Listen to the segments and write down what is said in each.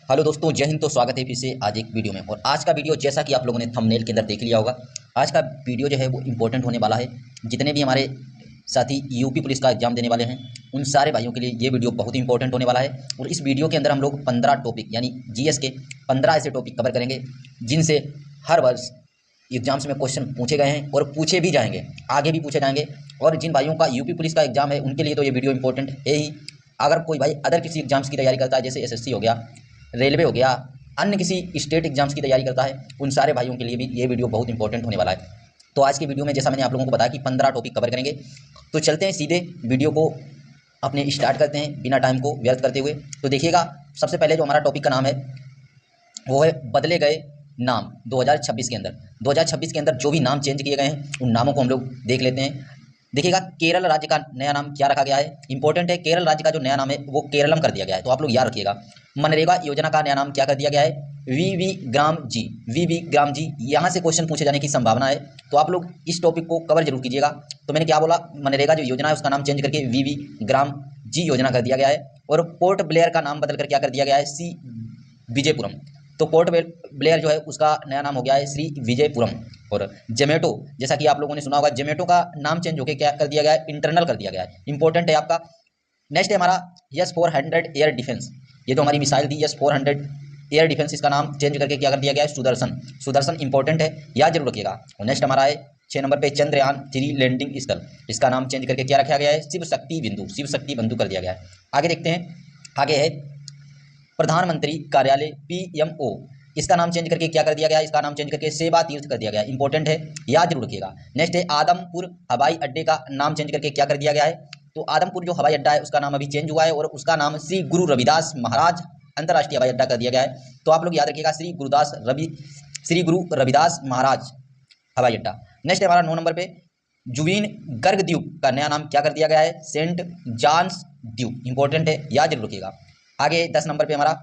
Hello दोस्तों, जय हिंद। तो स्वागत है फिर से आज एक वीडियो में। और आज का वीडियो जैसा कि आप लोगों ने थंबनेल के अंदर देख लिया होगा, आज का वीडियो जो है वो इम्पोर्टेंट होने वाला है। जितने भी हमारे साथी यूपी पुलिस का एग्जाम देने वाले हैं उन सारे भाइयों के लिए ये वीडियो बहुत ही इंपॉर्टेंट होने वाला है। और इस वीडियो के अंदर हम लोग 15 टॉपिक यानी जीएस के 15 ऐसे टॉपिक कवर करेंगे जिनसे हर वर्ष एग्जाम्स में क्वेश्चन पूछे गए हैं और पूछे भी जाएंगे, आगे भी पूछे जाएंगे। और जिन भाइयों का यूपी पुलिस का एग्जाम है उनके लिए तो ये वीडियो इंपॉर्टेंट है ही। अगर कोई भाई अदर किसी एग्जाम्स की तैयारी करता है, जैसे एसएससी हो गया, रेलवे हो गया, अन्य किसी स्टेट एग्जाम्स की तैयारी करता है, उन सारे भाइयों के लिए भी ये वीडियो बहुत इंपॉर्टेंट होने वाला है। तो आज की वीडियो में जैसा मैंने आप लोगों को बताया कि 15 टॉपिक कवर करेंगे, तो चलते हैं सीधे वीडियो को अपने स्टार्ट करते हैं बिना टाइम को व्यर्थ करते हुए। तो देखिएगा, सबसे पहले जो हमारा टॉपिक का नाम है वो है बदले गए नाम 2026 के अंदर। 2026 के अंदर जो भी नाम चेंज किए गए हैं उन नामों को हम लोग देख लेते हैं। देखिएगा, केरल राज्य का नया नाम क्या रखा गया है, इंपॉर्टेंट है। केरल राज्य का जो नया नाम है वो केरलम कर दिया गया है, तो आप लोग याद रखिएगा। मनरेगा योजना का नया नाम क्या कर दिया गया है, वीवी ग्राम जी। वीवी ग्राम जी, यहाँ से क्वेश्चन पूछे जाने की संभावना है, तो आप लोग इस टॉपिक को कवर जरूर कीजिएगा। तो मैंने क्या बोला, मनरेगा जो योजना है उसका नाम चेंज करके वीवी ग्राम जी योजना कर दिया गया है। और पोर्ट ब्लेयर का नाम बदल कर क्या कर दिया गया है, सी विजयपुरम। तो पोर्ट ब्लेयर जो है उसका नया नाम हो गया है श्री विजयपुरम। और जोमेटो, जैसा कि आप लोगों ने सुना होगा, जोमेटो का नाम चेंज होकर क्या कर दिया गया है, इंटरनल कर दिया गया है। इंपॉर्टेंट है आपका। नेक्स्ट है हमारा S-400 एयर डिफेंस। ये जो हमारी मिसाइल थी S-400 एयर डिफेंस, इसका नाम चेंज करके क्या कर दिया गया है, सुदर्शन। सुदर्शन इंपॉर्टेंट है, याद जरूर रखिएगा। और नेक्स्ट हमारा है 6 नंबर पे चंद्रयान 3 लैंडिंग स्थल। इसका नाम चेंज करके क्या रखा गया है, शिव शक्ति बिंदु। शिव शक्ति बिंदु कर दिया गया है। आगे देखते हैं, आगे है प्रधानमंत्री कार्यालय PMO। इसका नाम चेंज करके क्या कर दिया गया है, इसका नाम चेंज करके सेवा तीर्थ कर दिया गया है। इंपॉर्टेंट है, याद जरूर रखिएगा। नेक्स्ट है आदमपुर हवाई अड्डे का नाम चेंज करके क्या कर दिया गया है, तो आदमपुर जो हवाई अड्डा है उसका नाम अभी चेंज हुआ है और उसका नाम श्री गुरु रविदास महाराज अंतर्राष्ट्रीय हवाई अड्डा कर दिया गया है। तो आप लोग याद रखिएगा, श्री गुरु रविदास महाराज हवाई अड्डा। नेक्स्ट है हमारा 9 नंबर पे जुबीन गर्ग द्वीप का नया नाम क्या कर दिया गया है, सेंट जॉन्स द्वीप। इंपॉर्टेंट है, याद जरूर रखिएगा। आगे 10 नंबर पे हमारा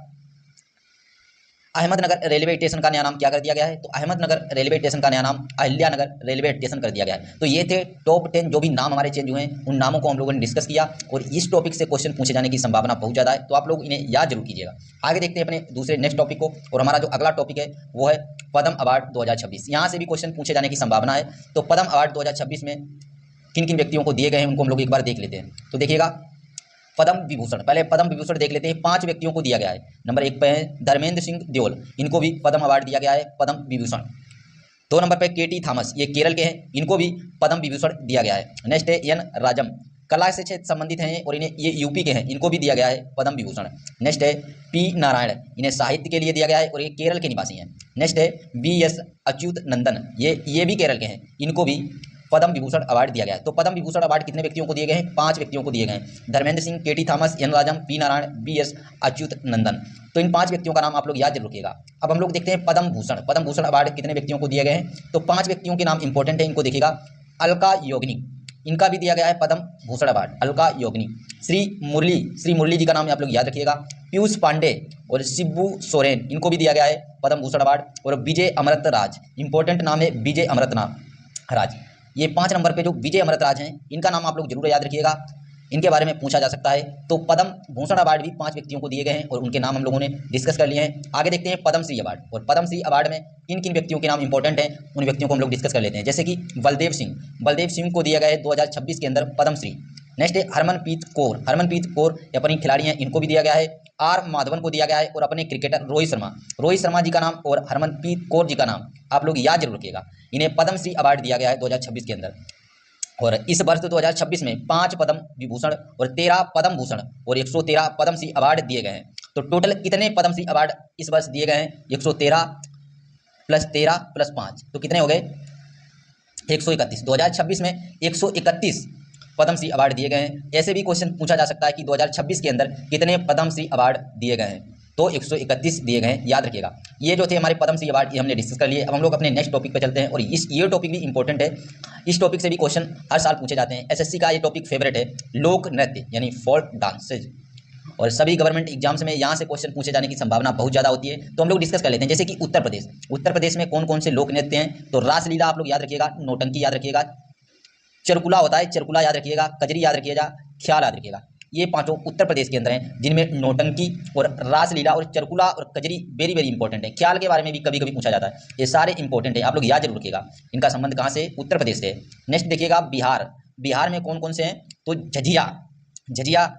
अहमदनगर रेलवे स्टेशन का नया नाम क्या कर दिया गया है, तो अहमदनगर रेलवे स्टेशन का नया नाम अहिल्यानगर रेलवे स्टेशन कर दिया गया है। तो ये थे टॉप 10 जो भी नाम हमारे चेंज हुए हैं, उन नामों को हम लोगों ने डिस्कस किया। और इस टॉपिक से क्वेश्चन पूछे जाने की संभावना बहुत ज़्यादा है, तो आप लोग इन्हें याद जरूर कीजिएगा। आगे देखते हैं अपने दूसरे नेक्स्ट टॉपिक को। और हमारा जो अगला टॉपिक है वो है पद्म अवार्ड 2026। यहाँ से भी क्वेश्चन पूछे जाने की संभावना है। तो पद्म अवार्ड 2026 में किन किन व्यक्तियों को दिए गए हैं उनको हम लोग एक बार देख लेते हैं। तो देखिएगा, पद्म विभूषण, पहले पद्म विभूषण देख लेते हैं। 5 व्यक्तियों को दिया गया है। नंबर 1 पे है धर्मेंद्र सिंह देओल, इनको भी पद्म अवार्ड दिया गया है, पद्म विभूषण। 2 नंबर पे KT थॉमस, ये केरल के हैं, इनको भी पद्म विभूषण दिया गया है। नेक्स्ट है N राजम, कला से संबंधित हैं और इन्हें ये यूपी के हैं, इनको भी दिया गया है पद्म विभूषण। नेक्स्ट है P नारायण, इन्हें साहित्य के लिए दिया गया है और ये केरल के निवासी हैं। नेक्स्ट है BS अच्युत नंदन, ये भी केरल के हैं, इनको भी पद्म विभूषण अवार्ड दिया गया है। तो पद्म विभूषण अवार्ड कितने व्यक्तियों को दिए गए हैं, 5 व्यक्तियों को दिए गए हैं। Dharmendra Singh, KT Thomas, N Rajam, P Narayan, BS Achuthanandan. तो इन 5 व्यक्तियों का नाम आप लोग याद जरूर रखिएगा। अब हम लोग देखते हैं पद्म भूषण। पद्म भूषण अवार्ड कितने व्यक्तियों को दिए गए हैं, तो 5 व्यक्तियों के नाम इंपॉर्टेंट है, इनको देखिएगा। अलका याग्निक, इनका भी दिया गया है पद्म भूषण अवार्ड, अलका याग्निक। श्री मुरली जी का नाम आप लोग याद रखिएगा। पीयूष पांडे और शिबू सोरेन, इनको भी दिया गया है पद्म भूषण अवार्ड। और विजय अमृत राज, इंपॉर्टेंट नाम है विजय अमृत राज। ये 5 नंबर पे जो विजय अमृत राज हैं, इनका नाम आप लोग जरूर याद रखिएगा, इनके बारे में पूछा जा सकता है। तो पद्म भूषण अवार्ड भी 5 व्यक्तियों को दिए गए हैं और उनके नाम हम लोगों ने डिस्कस कर लिए हैं। आगे देखते हैं पद्मश्री अवार्ड। और पद्मश्री अवार्ड में किन किन व्यक्तियों के नाम इंपॉर्टेंट हैं, उन व्यक्तियों को हम लोग डिस्कस कर लेते हैं। जैसे कि बलदेव सिंह को दिया गया है 2026 के अंदर पद्मश्री। नेक्स्ट है हरमनप्रीत कौर अपनी खिलाड़ी हैं, इनको भी दिया गया है। R माधवन को दिया गया है और अपने क्रिकेटर रोहित शर्मा जी का नाम और हरमनप्रीत कौर जी का नाम आप लोग याद जरूर रखिएगा। इन्हें पद्मश्री अवार्ड दिया गया है 2026 के अंदर। और इस वर्ष 2026 में 5 पद्म विभूषण और 13 पद्म भूषण और 113 पद्मश्री अवार्ड दिए गए हैं। तो टोटल कितने पद्मश्री अवार्ड इस वर्ष दिए गए हैं, 113 + 13 + 5, तो कितने हो गए, 131। 2026 में 131 पद्मश्री अवार्ड दिए गए हैं। ऐसे भी क्वेश्चन पूछा जा सकता है कि 2026 के अंदर कितने पद्मश्री अवार्ड दिए गए हैं, तो 131 दिए गए हैं, याद रखिएगा। ये जो थे हमारे पद्मश्री अवार्ड, ये हमने डिस्कस कर लिए। अब हम लोग अपने नेक्स्ट टॉपिक पे चलते हैं। और ये टॉपिक भी इंपॉर्टेंट है, इस टॉपिक से भी क्वेश्चन हर साल पूछे जाते हैं। एसएससी का ये टॉपिक फेवरेट है, लोक नृत्य यानी फोल्क डांसेज। और सभी गवर्नमेंट एग्जाम्स में यहाँ से क्वेश्चन पूछे जाने की संभावना बहुत ज़्यादा होती है, तो हम लोग डिस्कस कर लेते हैं। जैसे कि उत्तर प्रदेश में कौन कौन से लोक नृत्य हैं, तो रासलीला आप लोग याद रखिएगा, नौटंकी याद रखिएगा, चरकुला होता है, चरकुला याद रखिएगा, कजरी याद रखिएगा, ख्याल याद रखिएगा। ये पांचों उत्तर प्रदेश के अंदर हैं, जिनमें नौटंकी और रासलीला और चरकुला और कजरी वेरी वेरी इंपॉर्टेंट है। ख्याल के बारे में भी कभी कभी पूछा जाता है, ये सारे इंपॉर्टेंट है, आप लोग याद जरूर रखिएगा। इनका संबंध कहाँ से? उत्तर प्रदेश से। नेक्स्ट देखिएगा बिहार, बिहार में कौन कौन से हैं? तो झझिया, झझिया,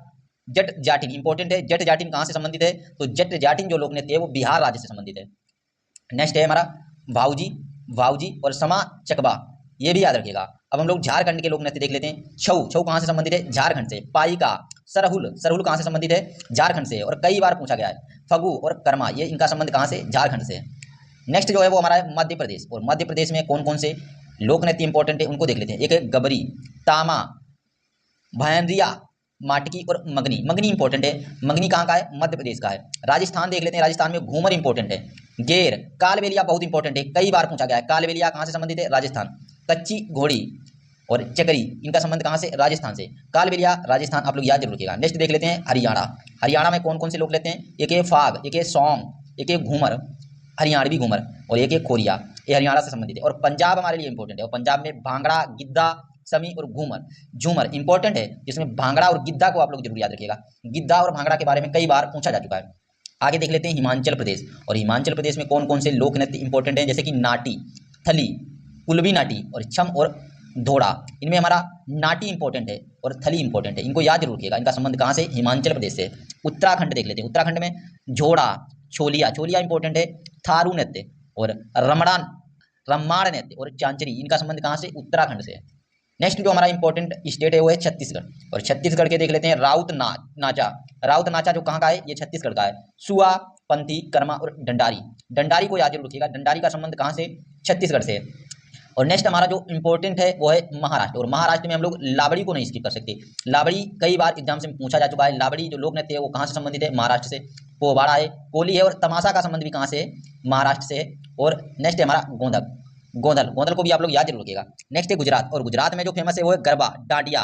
जट जाटिन इंपॉर्टेंट है। जट जाटिन कहाँ से संबंधित है? तो जट जाटिन जो लोक नृत्य है वो बिहार राज्य से संबंधित है। नेक्स्ट है हमारा भाऊजी, भाऊजी और समा चकबा, ये भी याद रखिएगा। अब हम लोग झारखंड के लोक नृत्य देख लेते हैं। छऊ, छऊ कहाँ से संबंधित है? झारखंड से। पाइका, सरहुल, सरहुल कहाँ से संबंधित है? झारखंड से, और कई बार पूछा गया है। फगु और कर्मा, ये इनका संबंध कहाँ से? झारखंड से। नेक्स्ट जो है वो हमारा है मध्य प्रदेश, और मध्य प्रदेश में कौन कौन से लोक नृत्य इंपॉर्टेंट है उनको देख लेते हैं। एक है गबरी, तामा, भैंरिया, माटकी और मगनी। मगनी इंपॉर्टेंट है, मगनी कहाँ का है? मध्य प्रदेश का है। राजस्थान देख लेते हैं, राजस्थान में घूमर इंपॉर्टेंट है। गेर, कालबेलिया बहुत इंपॉर्टेंट है, कई बार पूछा गया है। कालबेलिया कहाँ से संबंधित है? राजस्थान। कच्ची घोड़ी और चकरी, इनका संबंध कहाँ से? राजस्थान से। कालबेलिया राजस्थान, आप लोग याद जरूर रखिएगा। नेक्स्ट देख लेते हैं हरियाणा, हरियाणा में कौन कौन से लोग लेते हैं? एक है फाग, एक है सौंग, एक है घूमर, हरियाणवी घूमर, और एक है खोरिया, ये हरियाणा से संबंधित है। और पंजाब हमारे लिए इंपॉर्टेंट है, और पंजाब में भांगड़ा, गिद्दा, समी और घूमर, झूमर इंपॉर्टेंट है, जिसमें भांगड़ा और गिद्दा को आप लोग जरूर याद रखिएगा। गिद्दा और भांगड़ा के बारे में कई बार पूछा जा चुका है। आगे देख लेते हैं हिमाचल प्रदेश, और हिमाचल प्रदेश में कौन कौन से लोक नृत्य इंपॉर्टेंट हैं? जैसे कि नाटी, थली, कुलबी नाटी और छम और धोड़ा। इनमें हमारा नाटी इंपॉर्टेंट है और थली इंपॉर्टेंट है, इनको याद जरूर रखिएगा। इनका संबंध कहाँ से? हिमाचल प्रदेश से। उत्तराखंड देख लेते हैं, उत्तराखंड में झोड़ा, छोलिया, छोलिया इंपॉर्टेंट है। थारू नृत्य और रमणान, रम्माण नृत्य और चांचरी, इनका संबंध कहाँ से? उत्तराखंड से। नेक्स्ट जो हमारा इंपॉर्टेंट स्टेट है वो है छत्तीसगढ़, और छत्तीसगढ़ के देख लेते हैं राउत नाचा, राउत नाचा जो कहाँ का है? ये छत्तीसगढ़ का है। सुआ, पंथी, कर्मा और डंडारी, डंडारी को याद जरूर रखिएगा, डंडारी का संबंध कहाँ से? छत्तीसगढ़ से। और नेक्स्ट हमारा जो इंपॉर्टेंट है वो है महाराष्ट्र, और महाराष्ट्र में हम लोग लावड़ी को नहीं स्किप कर सकते। लावड़ी कई बार एग्जाम से पूछा जा चुका है। लावड़ी जो लोक नृत्य है वो कहाँ से संबंधित है? महाराष्ट्र से। पोवाड़ा है, कोली है, और तमाशा का संबंध भी कहाँ से? महाराष्ट्र से। और नेक्स्ट है हमारा गोंधक, गोंधल, गोंधल को भी आप लोग याद जरूर रखिएगा। नेक्स्ट है गुजरात, और गुजरात में जो फेमस है वो है गरबा, डांडिया,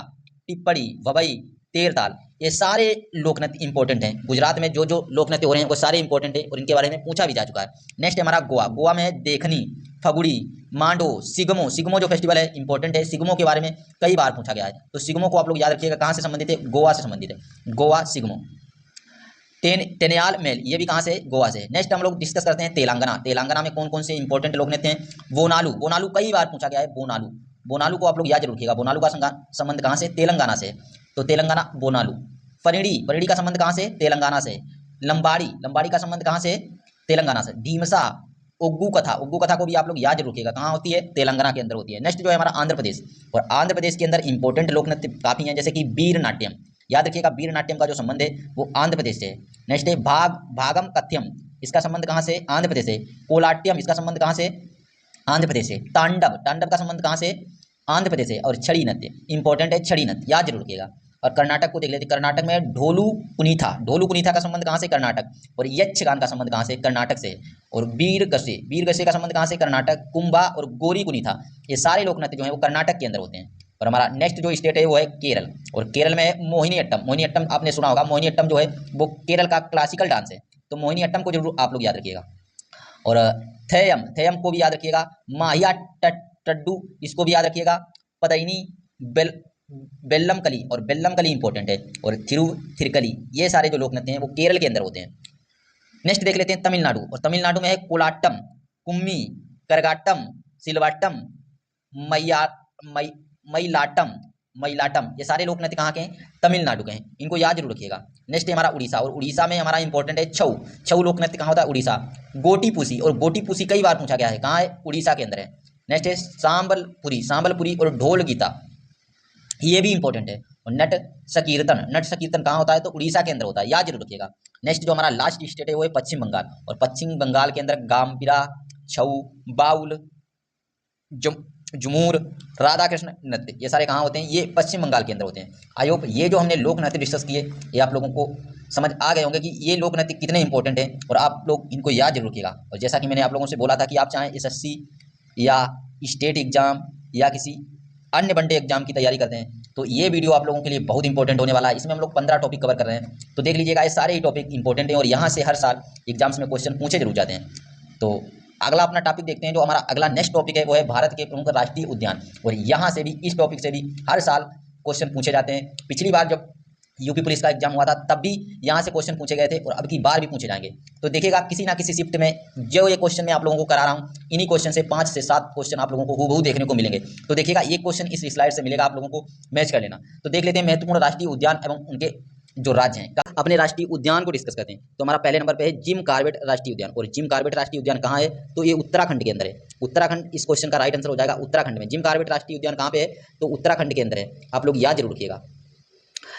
टिप्पणी, वबई, तेरताल, ये सारे लोक नृत्य इंपॉर्टेंट हैं। गुजरात में जो जो लोक नृत्य हो रहे हैं वो सारे इंपॉर्टेंट है, और इनके बारे में पूछा भी जा चुका है। नेक्स्ट है हमारा गोवा, गोवा में है देखनी, फगुड़ी, मांडो, सिगमो, सिगमो जो फेस्टिवल है इंपॉर्टेंट है। सिगमो के बारे में कई बार पूछा गया है, तो सिगमो को आप लोग याद रखिएगा, कहाँ से संबंधित है? गोवा से संबंधित है, गोवा सिगमो। टेनियाल मेल, ये भी कहाँ से? गोवा से। नेक्स्ट हम लोग डिस्कस करते हैं तेलंगाना, तेलंगाना में कौन कौन से इंपॉर्टेंट लोक नृत्य हैं? बोनालू, बोनालू कई बार पूछा गया है, बोनालू, बोनालू को आप लोग याद जरूर रखिएगा। बोनालू का संबंध कहाँ से? तेलंगाना से, तो तेलंगाना बोनालू। परिणी, परिणी का संबंध कहाँ से? तेलंगाना से। लंबाड़ी, लंबाड़ी का संबंध कहाँ से? तेलंगाना से। ढीमसा, उग्गू कथा, उग्गू कथा को भी आप लोग याद जरूर रखिएगा, कहाँ होती है? तेलंगाना के अंदर होती है। नेक्स्ट जो है हमारा आंध्र प्रदेश, और आंध्र प्रदेश के अंदर इंपॉर्टेंट लोक नृत्य काफी हैं, जैसे कि वीर नाट्यम, याद रखिएगा वीर नाट्यम का जो संबंध है वो आंध्र प्रदेश से है। नेक्स्ट है भागम कथ्यम, इसका संबंध कहाँ से? आंध्र प्रदेश से। कोलाट्यम, इसका संबंध कहाँ से? आंध्र प्रदेश से। तांडव, तांडव का संबंध कहाँ से? आंध्र प्रदेश से। और छड़ी नृत्य इंपॉर्टेंट है, छड़ी नृत्य याद जरूर रखिएगा। और कर्नाटक को देख लेते हैं, कर्नाटक में ढोलू कुनीथा, ढोलू कुनीथा का संबंध कहाँ से? कर्नाटक। और यक्षगान का संबंध कहाँ से? कर्नाटक से। और वीर गसे, वीर गसे का संबंध कहाँ से? कर्नाटक। कुंभा और गोरी कुनीथा, ये सारे लोक नृत्य जो है वो कर्नाटक के अंदर होते हैं। और हमारा नेक्स्ट जो स्टेट है वो है केरल, और केरल में है मोहिनी अट्टम, मोहिनी अट्टम आपने सुना होगा, मोहिनी अट्टम जो है वो केरल का क्लासिकल डांस है, तो मोहिनी अट्टम को जरूर आप लोग याद रखिएगा। और थेयम, थेयम को भी याद रखिएगा। माहिया टड्डू, इसको भी याद रखिएगा। पदइनी, बेल्लम कली, और बेल्लम कली इंपॉर्टेंट है। और थिरुथिरकली, ये सारे जो लोक नृत्य हैं वो केरल के अंदर होते हैं। नेक्स्ट देख लेते हैं तमिलनाडु, और तमिलनाडु में है कोलाट्टम, कुम्मी, करगाटम, सिलवाट्टम, मयिलाटम, मयिलाटम, ये सारे लोक नृत्य कहाँ के हैं? तमिलनाडु के हैं, इनको याद जरूर रखिएगा। नेक्स्ट है हमारा उड़ीसा, और उड़ीसा में हमारा इंपॉर्टेंट है छऊ, छऊ लोक नृत्य कहाँ होता है? उड़ीसा। गोटीपुसी, और गोटीपुसी कई बार पूछा गया है, कहाँ है? उड़ीसा के अंदर है। नेक्स्ट है सांबलपुरी, सांबलपुरी और ढोल गीता, ये भी इंपॉर्टेंट है। और नट संकीर्तन, नट संकीर्तन कहाँ होता है? तो उड़ीसा के अंदर होता है, याद जरूर रखिएगा। नेक्स्ट जो हमारा लास्ट स्टेट है वो है पश्चिम बंगाल, और पश्चिम बंगाल के अंदर गाम्बिरा, छऊ, बाउल, झुमूर, राधा कृष्ण नृत्य, ये सारे कहाँ होते हैं? ये पश्चिम बंगाल के अंदर होते हैं। आई होप ये जो हमने लोक नृत्य डिस्कस किए ये आप लोगों को समझ आ गए होंगे कि ये लोक नृत्य कितने इंपॉर्टेंट हैं, और आप लोग इनको याद जरूर रखिएगा। और जैसा कि मैंने आप लोगों से बोला था कि आप चाहें एसएससी या स्टेट एग्जाम या किसी अन्य वनडे एग्जाम की तैयारी करते हैं तो ये वीडियो आप लोगों के लिए बहुत इंपॉर्टेंट होने वाला है। इसमें हम लोग 15 टॉपिक कवर कर रहे हैं, तो देख लीजिएगा ये सारे ही टॉपिक इंपॉर्टेंट हैं, और यहाँ से हर साल एग्जाम्स में क्वेश्चन पूछे जरूर जाते हैं। तो अगला अपना टॉपिक देखते हैं, जो हमारा अगला नेक्स्ट टॉपिक है वो है भारत के प्रमुख राष्ट्रीय उद्यान, और यहाँ से भी, इस टॉपिक से भी हर साल क्वेश्चन पूछे जाते हैं। पिछली बार जब यूपी पुलिस का एग्जाम हुआ था तब भी यहाँ से क्वेश्चन पूछे गए थे और अब की बार भी पूछे जाएंगे। तो देखिएगा किसी ना किसी शिफ्ट में जो ये क्वेश्चन मैं आप लोगों को करा रहा हूँ, इन्हीं क्वेश्चन से 5 से 7 क्वेश्चन आप लोगों को हूबहू देखने को मिलेंगे। तो देखिएगा ये क्वेश्चन इस स्लाइड से मिलेगा, आप लोगों को मैच कर लेना। तो देख लेते हैं महत्वपूर्ण राष्ट्रीय उद्यान एवं उनके जो राज्य हैं। अपने राष्ट्रीय उद्यान को डिस्कस करते हैं। तो हमारा पहले नंबर पे है जिम कॉर्बेट राष्ट्रीय उद्यान। और जिम कॉर्बेट राष्ट्रीय उद्यान कहाँ है? तो ये उत्तराखंड के अंदर है। उत्तराखंड इस क्वेश्चन का राइट आंसर हो जाएगा, उत्तराखंड में। जिम कॉर्बेट राष्ट्रीय उद्यान कहाँ पे है? तो उत्तराखंड के अंदर है। आप लोग याद जरूर रखिएगा।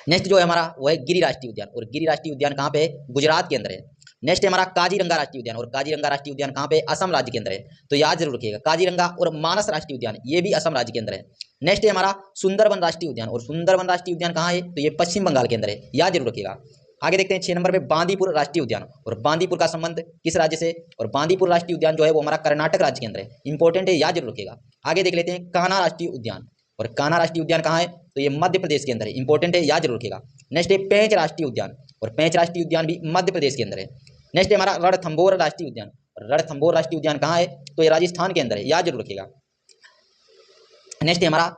नेक्स्ट जो है हमारा वो है गिरि राष्ट्रीय उद्यान। और गिरि राष्ट्रीय उद्यान कहाँ पे है? गुजरात के अंदर है। नेक्स्ट है हमारा काजीरंगा राष्ट्रीय उद्यान। और काजीरंगा राष्ट्रीय उद्यान कहाँ पे? असम राज्य के अंदर है। तो याद जरूर रखिएगा। काजीरंगा और मानस राष्ट्रीय उद्यान ये भी असम राज्य के अंदर है। नेक्स्ट है हमारा सुंदरवन राष्ट्रीय उद्यान। और सुंदरवन राष्ट्रीय उद्यान कहाँ है? तो ये पश्चिम बंगाल के अंदर है। याद जरूर रखिएगा। आगे देखते हैं 6 नंबर पे बांदीपुर राष्ट्रीय उद्यान। और बांदीपुर का संबंध किस राज्य से? और बांदीपुर राष्ट्रीय उद्यान जो है वो हमारा कर्नाटक राज्य के अंदर है। इंपॉर्टेंट है, याद जरूर रखिएगा। आगे देख लेते हैं कान्हा राष्ट्रीय उद्यान। और कान्हा राष्ट्रीय उद्यान कहाँ है? तो ये मध्य प्रदेश के अंदर है। इंपॉर्टेंट है, याद जरूर रखिएगा। नेक्स्ट है पेंच राष्ट्रीय उद्यान। और पेंच राष्ट्रीय उद्यान भी मध्य प्रदेश के अंदर है। नेक्स्ट है हमारा रणथंभौर राष्ट्रीय उद्यान। और रणथंभौर राष्ट्रीय उद्यान कहाँ है? तो ये राजस्थान के अंदर है। याद जरूर रखिएगा। नेक्स्ट है हमारा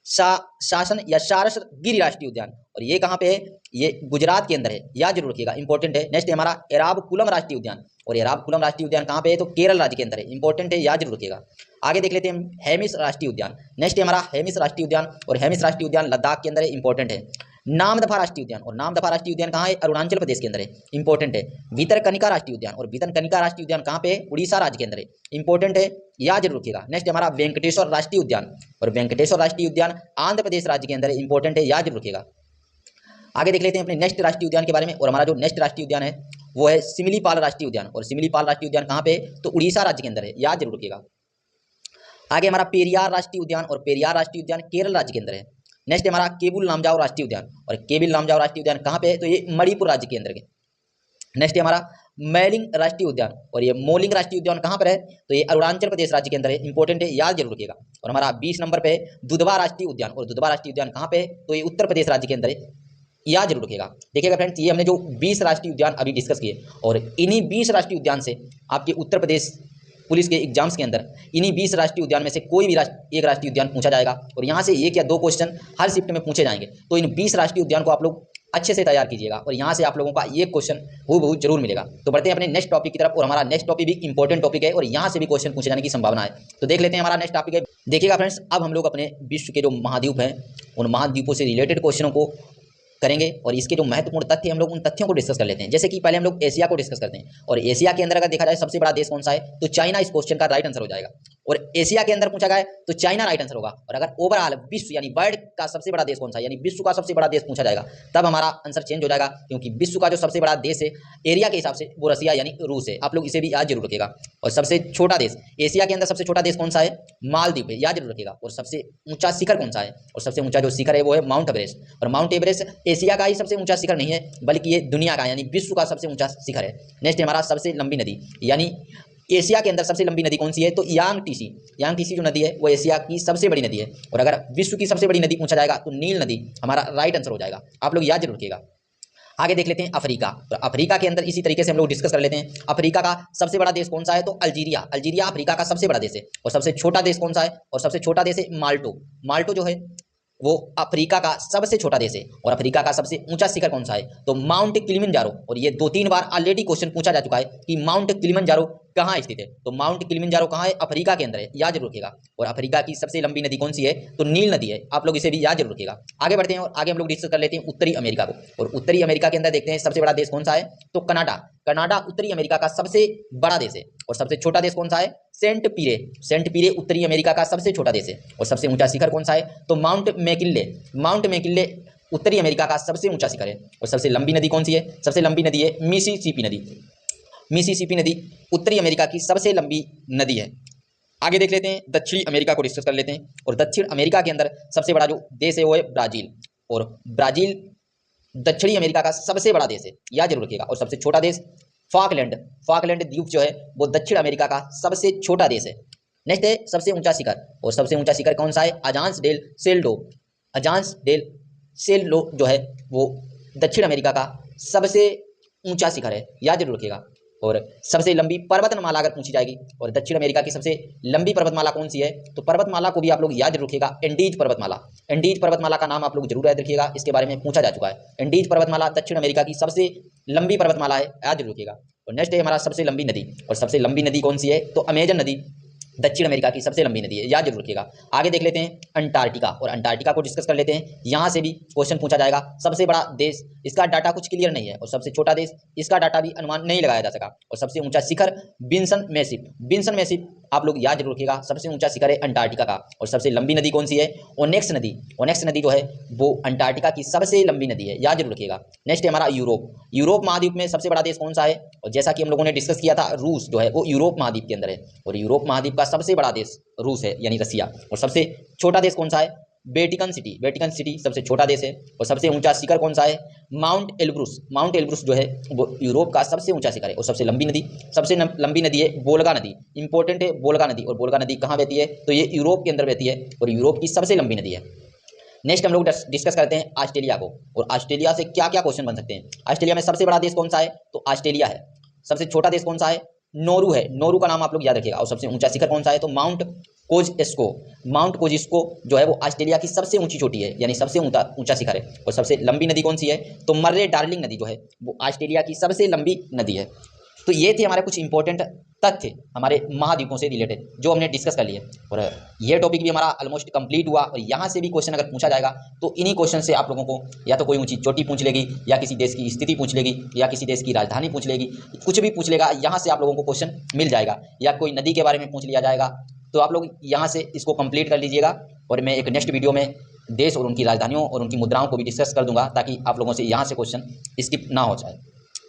शासन या सारस गिरि राष्ट्रीय उद्यान। और ये कहाँ पे है? ये गुजरात के अंदर है। याद जरूर रखिएगा, इंपॉर्टेंट है। नेक्स्ट है हमारा एरावकुलम राष्ट्रीय उद्यान। और एरावकुलम राष्ट्रीय उद्यान कहाँ पे है? तो केरल राज्य के अंदर है। इंपॉर्टेंट है, याद जरूर रखिएगा। आगे देख लेते हैं हेमिस राष्ट्रीय उद्यान। नेक्स्ट है हमारा हेमिस राष्ट्रीय उद्यान। और हेमिस राष्ट्रीय उद्यान लद्दाख के अंदर है। इंपॉर्टेंट है। नामदफा राष्ट्रीय उद्यान। और नामदफा राष्ट्रीय उद्यान कहाँ है? अरुणाचल प्रदेश के अंदर है। इंपॉर्टेंट है। भीतरकनिका राष्ट्रीय उद्यान। और भीतरकनिका राष्ट्रीय उद्यान कहाँ पे है? उड़ीसा राज्य के अंदर है। इंपॉर्टेंट है, याद जरूर रखिएगा। नेक्स्ट हमारा वेंकटेश्वर राष्ट्रीय उद्यान। और वेंकटेश्वर राष्ट्रीय उद्यान आंध्र प्रदेश राज्य के अंदर है। इंपॉर्टेंट है, याद जरूर रखिएगा। आगे देख लेते हैं अपने नेक्स्ट राष्ट्रीय उद्यान के बारे में। और हमारा जो नेक्स्ट राष्ट्रीय उद्यान है वो है सिमलीपाल राष्ट्रीय उद्यान। और सिमलीपाल राष्ट्रीय उद्यान कहाँ पे है? तो उड़ीसा राज्य के अंदर है। याद जरूर रखिएगा। आगे हमारा पेरियार राष्ट्रीय उद्यान। और पेरियार राष्ट्रीय उद्यान केरल राज्य के अंदर है। नेक्स्ट हमारा केबुल लामजाओ राष्ट्रीय उद्यान। और केबिल लामजाओ राष्ट्रीय उद्यान कहाँ पे है? तो ये मणिपुर राज्य के अंदर है। नेक्स्ट हमारा मैलिंग राष्ट्रीय उद्यान। और ये मोलिंग राष्ट्रीय उद्यान कहाँ पर है? तो ये अरुणाचल प्रदेश राज्य के अंदर है। इंपॉर्टेंट है, याद जरूर रखिएगा। और हमारा 20 नंबर पे दुधवा राष्ट्रीय उद्यान। और दुधवा राष्ट्रीय उद्यान कहाँ पे है? तो ये उत्तर प्रदेश राज्य के अंदर है। याद जरूर रखिएगा। देखिएगा फ्रेंड्स, ये हमने जो 20 राष्ट्रीय उद्यान अभी डिस्कस किए, और इन्हीं 20 राष्ट्रीय उद्यान से आपके उत्तर प्रदेश पुलिस के एग्जाम्स के अंदर इन्हीं 20 राष्ट्रीय उद्यान में से कोई भी एक राष्ट्रीय उद्यान पूछा जाएगा। और यहाँ से 1 या 2 क्वेश्चन हर शिफ्ट में पूछे जाएंगे। तो इन 20 राष्ट्रीय उद्यान को आप लोग अच्छे से तैयार कीजिएगा और यहाँ से आप लोगों का एक क्वेश्चन हूबहू जरूर मिलेगा। तो बढ़ते हैं अपने नेक्स्ट टॉपिक की तरफ। और हमारा नेक्स्ट टॉपिक भी इंपॉर्टेंट टॉपिक है और यहाँ से भी क्वेश्चन पूछे जाने की संभावना है। तो देख लेते हैं हमारा नेक्स्ट टॉपिक है। देखिएगा फ्रेंड्स, अब हम लोग अपने विश्व के जो महाद्वीप हैं उन महाद्वीपों से रिलेटेड क्वेश्चनों को करेंगे और इसके जो महत्वपूर्ण तथ्य हम लोग उन तथ्यों को डिस्कस कर लेते हैं। जैसे कि पहले हम लोग एशिया को डिस्कस करते हैं। और एशिया के अंदर अगर देखा जाए सबसे बड़ा देश कौन सा है? तो चाइना इस क्वेश्चन का राइट आंसर हो जाएगा। और एशिया के अंदर पूछा गया तो चाइना राइट आंसर होगा। और अगर ओवरऑल विश्व यानी वर्ल्ड का सबसे बड़ा देश कौन सा है, यानी विश्व का सबसे बड़ा देश पूछा जाएगा, तब हमारा आंसर चेंज हो जाएगा। क्योंकि विश्व का जो सबसे बड़ा देश है एरिया के हिसाब से वो रसिया यानी रूस है। आप लोग इसे भी याद जरूर रखिएगा। और सबसे छोटा देश एशिया के अंदर सबसे छोटा देश कौन सा है? मालदीव है। याद जरूर रखिएगा। और सबसे ऊंचा शिखर कौन सा है? और सबसे ऊंचा जो शिखर है वो है माउंट एवरेस्ट। और माउंट एवरेस्ट एशिया का ही सबसे ऊंचा शिखर नहीं है, बल्कि ये दुनिया का यानी विश्व का सबसे ऊंचा शिखर है। नेक्स्ट हमारा सबसे लंबी नदी, यानी एशिया के अंदर सबसे लंबी नदी कौन सी है? तो यांगटीसी। यांगटीसी जो नदी है वो एशिया की सबसे बड़ी नदी है। और अगर विश्व की सबसे बड़ी नदी पूछा जाएगा तो नील नदी हमारा राइट आंसर हो जाएगा। आप लोग याद जरूर रखिएगा। आगे देख लेते हैं अफ्रीका। तो अफ्रीका के अंदर इसी तरीके से हम लोग डिस्कस कर लेते हैं। अफ्रीका का सबसे बड़ा देश कौन सा है? तो अल्जीरिया। अल्जीरिया अफ्रीका का सबसे बड़ा देश है। और सबसे छोटा देश कौन सा है? और सबसे छोटा देश है माल्टो। माल्टो जो है वो अफ्रीका का सबसे छोटा देश है। और अफ्रीका का सबसे ऊंचा शिखर कौन सा है? तो माउंट किलिमंजारो। और ये 2-3 बार ऑलरेडी क्वेश्चन पूछा जा चुका है कि माउंट किलिमंजारो कहाँ स्थित है? तो माउंट किलिमंजारो कहाँ है? अफ्रीका के अंदर है। याद जरूर रखिएगा। और अफ्रीका की सबसे लंबी नदी कौन सी है? तो नील नदी है। आप लोग इसे भी याद जरूर रखिएगा। आगे बढ़ते हैं और आगे हम लोग डिस्कस कर लेते हैं उत्तरी अमेरिका को। और उत्तरी अमेरिका के अंदर देखते हैं सबसे बड़ा देश कौन सा है? तो कनाडा। कनाडा उत्तरी अमेरिका का सबसे बड़ा देश है। और सबसे छोटा देश कौन सा है? सेंट पीरे। सेंट पीरे उत्तरी अमेरिका का सबसे छोटा देश है। और सबसे ऊंचा शिखर कौन सा है? तो माउंट मैकिन्ले। माउंट मैकिन्ले उत्तरी अमेरिका का सबसे ऊंचा शिखर है। और सबसे लंबी नदी कौन सी है? सबसे लंबी नदी है मिसिसिपी नदी। मिसिसिपी नदी उत्तरी अमेरिका की सबसे लंबी नदी है। आगे देख लेते हैं दक्षिणी अमेरिका को डिस्कस कर लेते हैं। और दक्षिण अमेरिका के अंदर सबसे बड़ा जो देश है वो है ब्राजील। और ब्राजील दक्षिणी अमेरिका का सबसे बड़ा देश है। याद जरूर रखिएगा। और सबसे छोटा देश फॉकलैंड। फॉकलैंड द्वीप जो है वो दक्षिण अमेरिका का सबसे छोटा देश है। नेक्स्ट है सबसे ऊंचा शिखर। और सबसे ऊंचा शिखर कौन सा है? अजांस डेल सेल्डो। अजांस डेल सेल्डो जो है वो दक्षिण अमेरिका का सबसे ऊंचा शिखर है। याद जरूर रखिएगा। और सबसे लंबी पर्वतमाला अगर पूछी जाएगी और दक्षिण अमेरिका की सबसे लंबी पर्वतमाला कौन सी है, तो पर्वतमाला को भी आप लोग याद रखिएगा, एंडीज पर्वतमाला। एंडीज पर्वतमाला का नाम आप लोग जरूर याद रखिएगा, इसके बारे में पूछा जा चुका है। एंडीज पर्वतमाला दक्षिण अमेरिका की सबसे लंबी पर्वतमाला है, याद रखिएगा। और नेक्स्ट है हमारा सबसे लंबी नदी, और सबसे लंबी नदी कौन सी है, तो अमेजन नदी दक्षिण अमेरिका की सबसे लंबी नदी है, याद जरूर रखिएगा। आगे देख लेते हैं अंटार्कटिका, और अंटार्कटिका को डिस्कस कर लेते हैं। यहाँ से भी क्वेश्चन पूछा जाएगा। सबसे बड़ा देश, इसका डाटा कुछ क्लियर नहीं है, और सबसे छोटा देश, इसका डाटा भी अनुमान नहीं लगाया जा सका। और सबसे ऊंचा शिखर बिन्सन मैसिव, बिन्सन मैसिव आप लोग याद जरूर रखिएगा, सबसे ऊंचा शिखर है अंटार्कटिका का। और सबसे लंबी नदी कौन सी है, ओनेक्स नदी। ओनेक्स नदी जो है वो अंटार्कटिका की सबसे लंबी नदी है, याद जरूर रखिएगा। नेक्स्ट है हमारा यूरोप। यूरोप महाद्वीप में सबसे बड़ा देश कौन सा है, और जैसा कि हम लोगों ने डिस्कस किया था, रूस जो है वो यूरोप महाद्वीप के अंदर है, और यूरोप महाद्वीप का सबसे बड़ा देश रूस है, यानी रसिया। और सबसे छोटा देश कौन सा है, वेटिकन सिटी। वेटिकन सिटी सबसे छोटा देश है। और सबसे ऊंचा शिखर कौन सा है, माउंट एल्ब्रुस। माउंट एल्ब्रुस जो है वो यूरोप का सबसे ऊंचा शिखर है। और सबसे लंबी नदी, सबसे लंबी नदी है वोल्गा नदी, इंपॉर्टेंट है वोल्गा नदी। और वोल्गा नदी कहाँ बहती है, तो ये यूरोप के अंदर बहती है, और यूरोप की सबसे लंबी नदी है। नेक्स्ट हम लोग डिस्कस करते हैं ऑस्ट्रेलिया को, और ऑस्ट्रेलिया से क्या क्या क्वेश्चन बन सकते हैं। ऑस्ट्रेलिया में सबसे बड़ा देश कौन सा है, तो ऑस्ट्रेलिया है। सबसे छोटा देश कौन सा है, नोरू है, नोरू का नाम आप लोग याद रखिएगा। और सबसे ऊंचा शिखर कौन सा है, तो माउंट कोज़िस्को। माउंट कोज़िस्को जो है वो ऑस्ट्रेलिया की सबसे ऊंची चोटी है, यानी सबसे ऊंचा शिखर है। और सबसे लंबी नदी कौन सी है, तो मर्रे डार्लिंग नदी जो है वो ऑस्ट्रेलिया की सबसे लंबी नदी है। तो ये थे हमारे कुछ इंपॉर्टेंट तथ्य हमारे महाद्वीपों से रिलेटेड जो हमने डिस्कस कर लिए। और ये टॉपिक भी हमारा ऑलमोस्ट कंप्लीट हुआ। और यहाँ से भी क्वेश्चन अगर पूछा जाएगा तो इन्हीं क्वेश्चन से आप लोगों को या तो कोई ऊंची चोटी पूछ लेगी, या किसी देश की स्थिति पूछ लेगी, या किसी देश की राजधानी पूछ लेगी, कुछ भी पूछ लेगा, यहाँ से आप लोगों को क्वेश्चन मिल जाएगा। या कोई नदी के बारे में पूछ लिया जाएगा, तो आप लोग यहाँ से इसको कंप्लीट कर लीजिएगा। और मैं एक नेक्स्ट वीडियो में देश और उनकी राजधानियों और उनकी मुद्राओं को भी डिस्कस कर दूंगा, ताकि आप लोगों से यहाँ से क्वेश्चन स्किप ना हो जाए।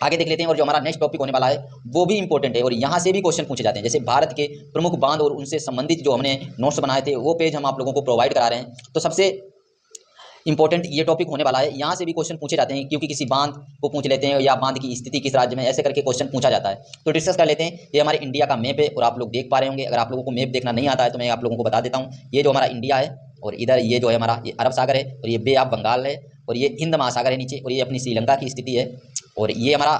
आगे देख लेते हैं। और जो हमारा नेक्स्ट टॉपिक होने वाला है वो भी इंपॉर्टेंट है, और यहाँ से भी क्वेश्चन पूछे जाते हैं। जैसे भारत के प्रमुख बांध और उनसे संबंधित जो हमने नोट्स बनाए थे वो पेज हम आप लोगों को प्रोवाइड करा रहे हैं। तो सबसे इंपॉर्टेंट ये टॉपिक होने वाला है। यहाँ से भी क्वेश्चन पूछे जाते हैं, क्योंकि किसी बांध को पूछ लेते हैं, या बांध की स्थिति किस राज्य में, ऐसे करके क्वेश्चन पूछा जाता है। तो डिस्कस कर लेते हैं। ये हमारे इंडिया का मैप है, और आप लोग देख पा रहे होंगे। अगर आप लोगों को मैप देखना नहीं आता है तो मैं आप लोगों को बता देता हूँ। ये जो हमारा इंडिया है, और इधर ये जो है हमारा ये अरब सागर है, और ये बे ऑफ बंगाल है, और ये हिंद महासागर है नीचे, और ये अपनी श्रीलंका की स्थिति है। और ये हमारा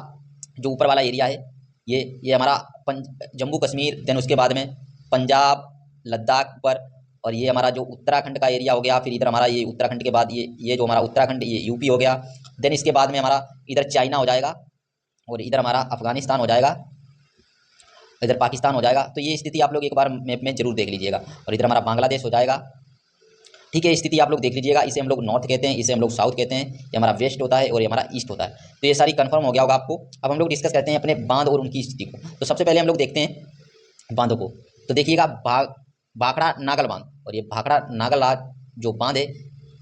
जो ऊपर वाला एरिया है ये हमारा जम्मू कश्मीर, देन उसके बाद में पंजाब, लद्दाख ऊपर, और ये हमारा जो उत्तराखंड का एरिया हो गया। फिर इधर हमारा ये उत्तराखंड के बाद ये जो हमारा उत्तराखंड ये यूपी हो गया। देन इसके बाद में हमारा इधर चाइना हो जाएगा, और इधर हमारा अफगानिस्तान हो जाएगा, इधर पाकिस्तान हो जाएगा। तो ये स्थिति आप लोग एक बार मैप में जरूर देख लीजिएगा। और इधर हमारा बांग्लादेश हो जाएगा। ठीक है, स्थिति आप लोग देख लीजिएगा। इसे हम लोग नॉर्थ कहते हैं, इसे हम लोग साउथ कहते हैं। ये हमारा वेस्ट होता है और ये हमारा ईस्ट होता है। तो ये सारी कंफर्म हो गया होगा आपको। अब हम लोग डिस्कस करते हैं अपने बांध और उनकी स्थिति को। तो सबसे पहले हम लोग देखते हैं बांधों को। तो देखिएगा भाखड़ा नागल बांध, और ये भाखड़ा नागल जो बांध है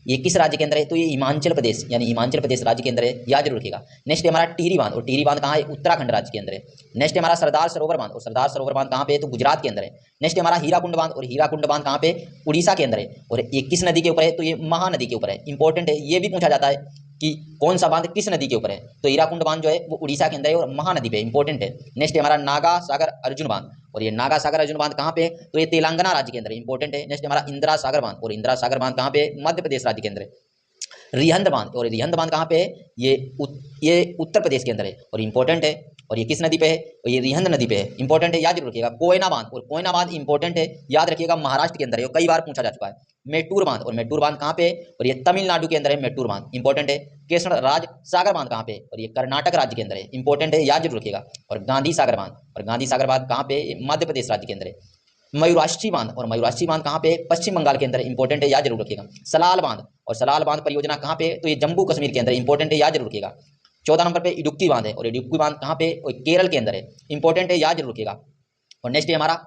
ये किस राज्य के अंदर है, तो ये हिमाचल प्रदेश, यानी हिमाचल प्रदेश राज्य के अंदर है, याद जरूर रखिएगा। नेक्स्ट है हमारा टिहरी बांध, और टिहरी बांध कहाँ है, उत्तराखंड राज्य के अंदर है। नेक्स्ट है हमारा सरदार सरोवर बांध, और सरदार सरोवर बांध कहाँ पे है, तो गुजरात के अंदर है। नेक्स्ट है हमारा हीराकुंड बांध, और हीराकुंड बांध कहाँ पे, उड़ीसा के अंदर है। और ये किस नदी के ऊपर है, तो ये महानदी के ऊपर है। इंपॉर्टेंट है, ये भी पूछा जाता है कि कौन सा बांध किस नदी के ऊपर है, तो हीराकुंड बांध जो है वो उड़ीसा के अंदर है और महानदी पे, इंपॉर्टेंट है। नेक्स्ट है हमारा नागा सागर अर्जुन बांध, और ये नागा सागर अर्जुन बांध कहाँ पे है, तो ये तेलंगाना राज्य के अंदर है, इंपॉर्टेंट है। नेक्स्ट हमारा इंदिरा सागर बांध, और इंदिरा सागर बांध कहाँ पे, मध्य प्रदेश राज्य के अंदर है। रिहंद बांध, और रिहंद बांध कहाँ पे है, ये उत्तर प्रदेश के अंदर है और इंपॉर्टेंट है। और ये किस नदी पे है, और ये रिहंद नदी पे है, इंपॉर्टेंट है, याद रखिएगा। कोयना बांध, और कोयना बांध इंपॉर्टेंट है, याद रखिएगा, महाराष्ट्र के अंदर है, कई बार पूछा जा चुका है। मेट्टूर बांध, और मेट्टूर बांध कहाँ पे है, और ये तमिलनाडु के अंदर है, मेट्टूर बांध इंपॉर्टेंट है। कृष्ण राज सागर बांध कहाँ पे, और ये कर्नाटक राज्य के अंदर है, इंपॉर्टेंट है, याद जरूर रखिएगा। और गांधी सागर बांध, और गांधी सागर बांध कहाँ पे, मध्य प्रदेश राज्य के अंदर है। मयूराक्षी बांध, और मयूराक्षी बांध कहाँ पे, पश्चिम बंगाल के अंदर, इंपॉर्टेंट है, याद जरूर रखिएगा। सलाल बांध, और सलाल बांध परियोजना कहाँ पे, तो ये जम्मू कश्मीर के अंदर, इंपॉर्टेंट है, याद जरूर रखिएगा। 14 नंबर पे इडुक्की बांध है, और इडुक्की बांध कहाँ पे, और केरल के अंदर है, इंपॉर्टेंट है, याद जरूर रखिएगा। और नेक्स्ट है हमारा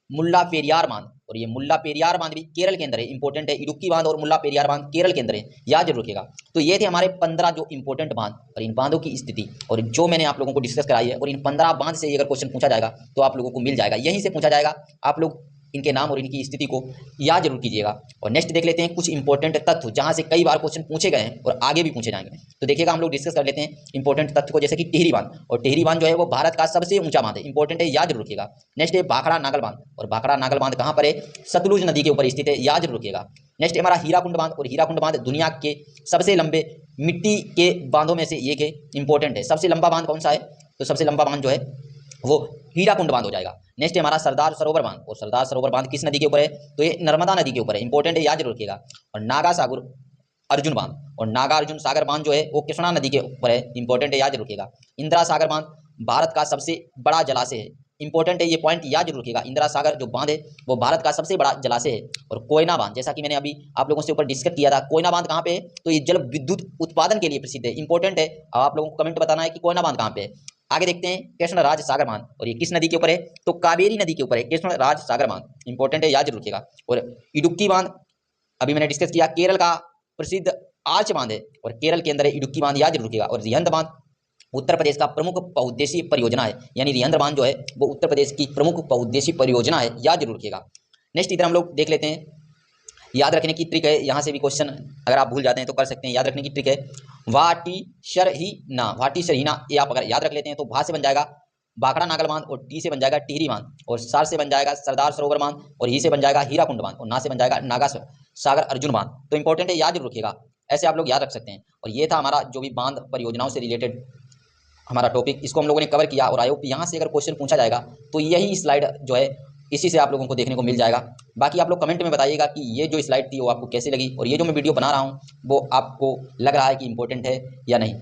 मुल्ला पेरियार बांध, और ये मुल्ला पेरियार बांध भी केरल के अंदर है, इंपॉर्टेंट है। इडुक्की बांध और मुल्ला पेरियार बांध केरल के अंदर है, याद जरूर रखिएगा। तो ये थे हमारे 15 जो इंपॉर्टेंट बांध और इन बांधों की स्थिति, और जो मैंने आप लोगों को डिस्कस कराई है। और इन 15 बांध से अगर क्वेश्चन पूछा जाएगा तो आप लोगों को मिल जाएगा, यहीं से पूछा जाएगा। आप लोग इनके नाम और इनकी स्थिति को याद जरूर कीजिएगा। और नेक्स्ट देख लेते हैं कुछ इंपॉर्टेंट तथ्य जहां से कई बार क्वेश्चन पूछे गए हैं और आगे भी पूछे जाएंगे। तो देखिएगा, हम लोग डिस्कस कर लेते हैं इंपॉर्टेंट तथ्य को, जैसे कि टिहरी बांध, और टिहरी बांध जो है वो भारत का सबसे ऊंचा बांध है, इंपॉर्टेंट है, याद जरूर रखिएगा। नेक्स्ट है भाखड़ा नागल बांध, और भाखड़ा नागल बांध कहाँ पर है, सतलुज नदी के ऊपर स्थित है, याद जरूर रखिएगा। नेक्स्ट हमारा हीराकुंड बांध, और हीराकुंड बांध दुनिया के सबसे लंबे मिट्टी के बांधों में से एक है, इंपॉर्टेंट है। सबसे लंबा बांध कौन सा है, तो सबसे लंबा बांध जो है वो हीराकुंड बांध हो जाएगा। नेक्स्ट है हमारा सरदार सरोवर बांध, और सरदार सरोवर बांध किस नदी के ऊपर है, तो ये नर्मदा नदी के ऊपर है, इंपॉर्टेंट है, याद जरूर रखिएगा। और नागा सागर अर्जुन बांध, और नागा अर्जुन सागर बांध जो है वो कृष्णा नदी के ऊपर है, इंपॉर्टेंट है, याद जरूर रखिएगा। इंदिरा सागर बांध भारत का सबसे बड़ा जलाशय है, इंपॉर्टेंट है, ये पॉइंट याद जरूर रखिएगा। इंदिरा सागर जो बांध है वो भारत का सबसे बड़ा जलाशय है। और कोयना बांध, जैसा कि मैंने अभी आप लोगों से ऊपर डिस्कस किया था, कोयना बांध कहाँ पे है, तो ये जल विद्युत उत्पादन के लिए प्रसिद्ध है, इंपॉर्टेंट है। अब आप लोगों को कमेंट बताना है कि कोयना बांध कहाँ पे है। आगे देखते हैं कृष्णराज सागर बांध, और ये किस नदी के ऊपर है, तो कावेरी नदी के ऊपर है कृष्णराज सागर बांध, इंपॉर्टेंट है, याद जरूर रखिएगा। और इडुक्की बांध अभी मैंने डिस्कस किया, केरल का प्रसिद्ध आर्च बांध है, और केरल के अंदर है इडुक्की बांध, याद जरूर रखिएगा। और रिहंद बांध उत्तर प्रदेश का प्रमुख बहुउद्देशीय परियोजना है, यानी रिहंद बांध जो है वो उत्तर प्रदेश की प्रमुख बहुउद्देशीय परियोजना है, याद जरूर रखिएगा। नेक्स्ट इधर हम लोग देख लेते हैं, याद रखने की ट्रिक है, यहाँ से भी क्वेश्चन अगर आप भूल जाते हैं तो कर सकते हैं, याद रखने की ट्रिक है। वाटीशरहीना, वाटीशरहीना ये आप अगर याद रख लेते हैं तो भा से बन जाएगा भाखड़ा नागल बांध, और टी से बन जाएगा टिहरी बांध, और सार से बन जाएगा सरदार सरोवर बांध, और ही से बन जाएगा हीराकुंड बांध, और ना से बन जाएगा नागा सागर अर्जुन बांध। तो इंपॉर्टेंट है, याद जरूर रखिएगा, ऐसे आप लोग याद रख सकते हैं। और ये था हमारा जो भी बांध परियोजनाओं से रिलेटेड हमारा टॉपिक, इसको हम लोगों ने कवर किया। और आई होप यहाँ से अगर क्वेश्चन पूछा जाएगा तो यही स्लाइड जो है इसी से आप लोगों को देखने को मिल जाएगा। बाकी आप लोग कमेंट में बताइएगा कि ये जो स्लाइड थी वो आपको कैसी लगी, और ये जो मैं वीडियो बना रहा हूँ वो आपको लग रहा है कि इंपॉर्टेंट है या नहीं।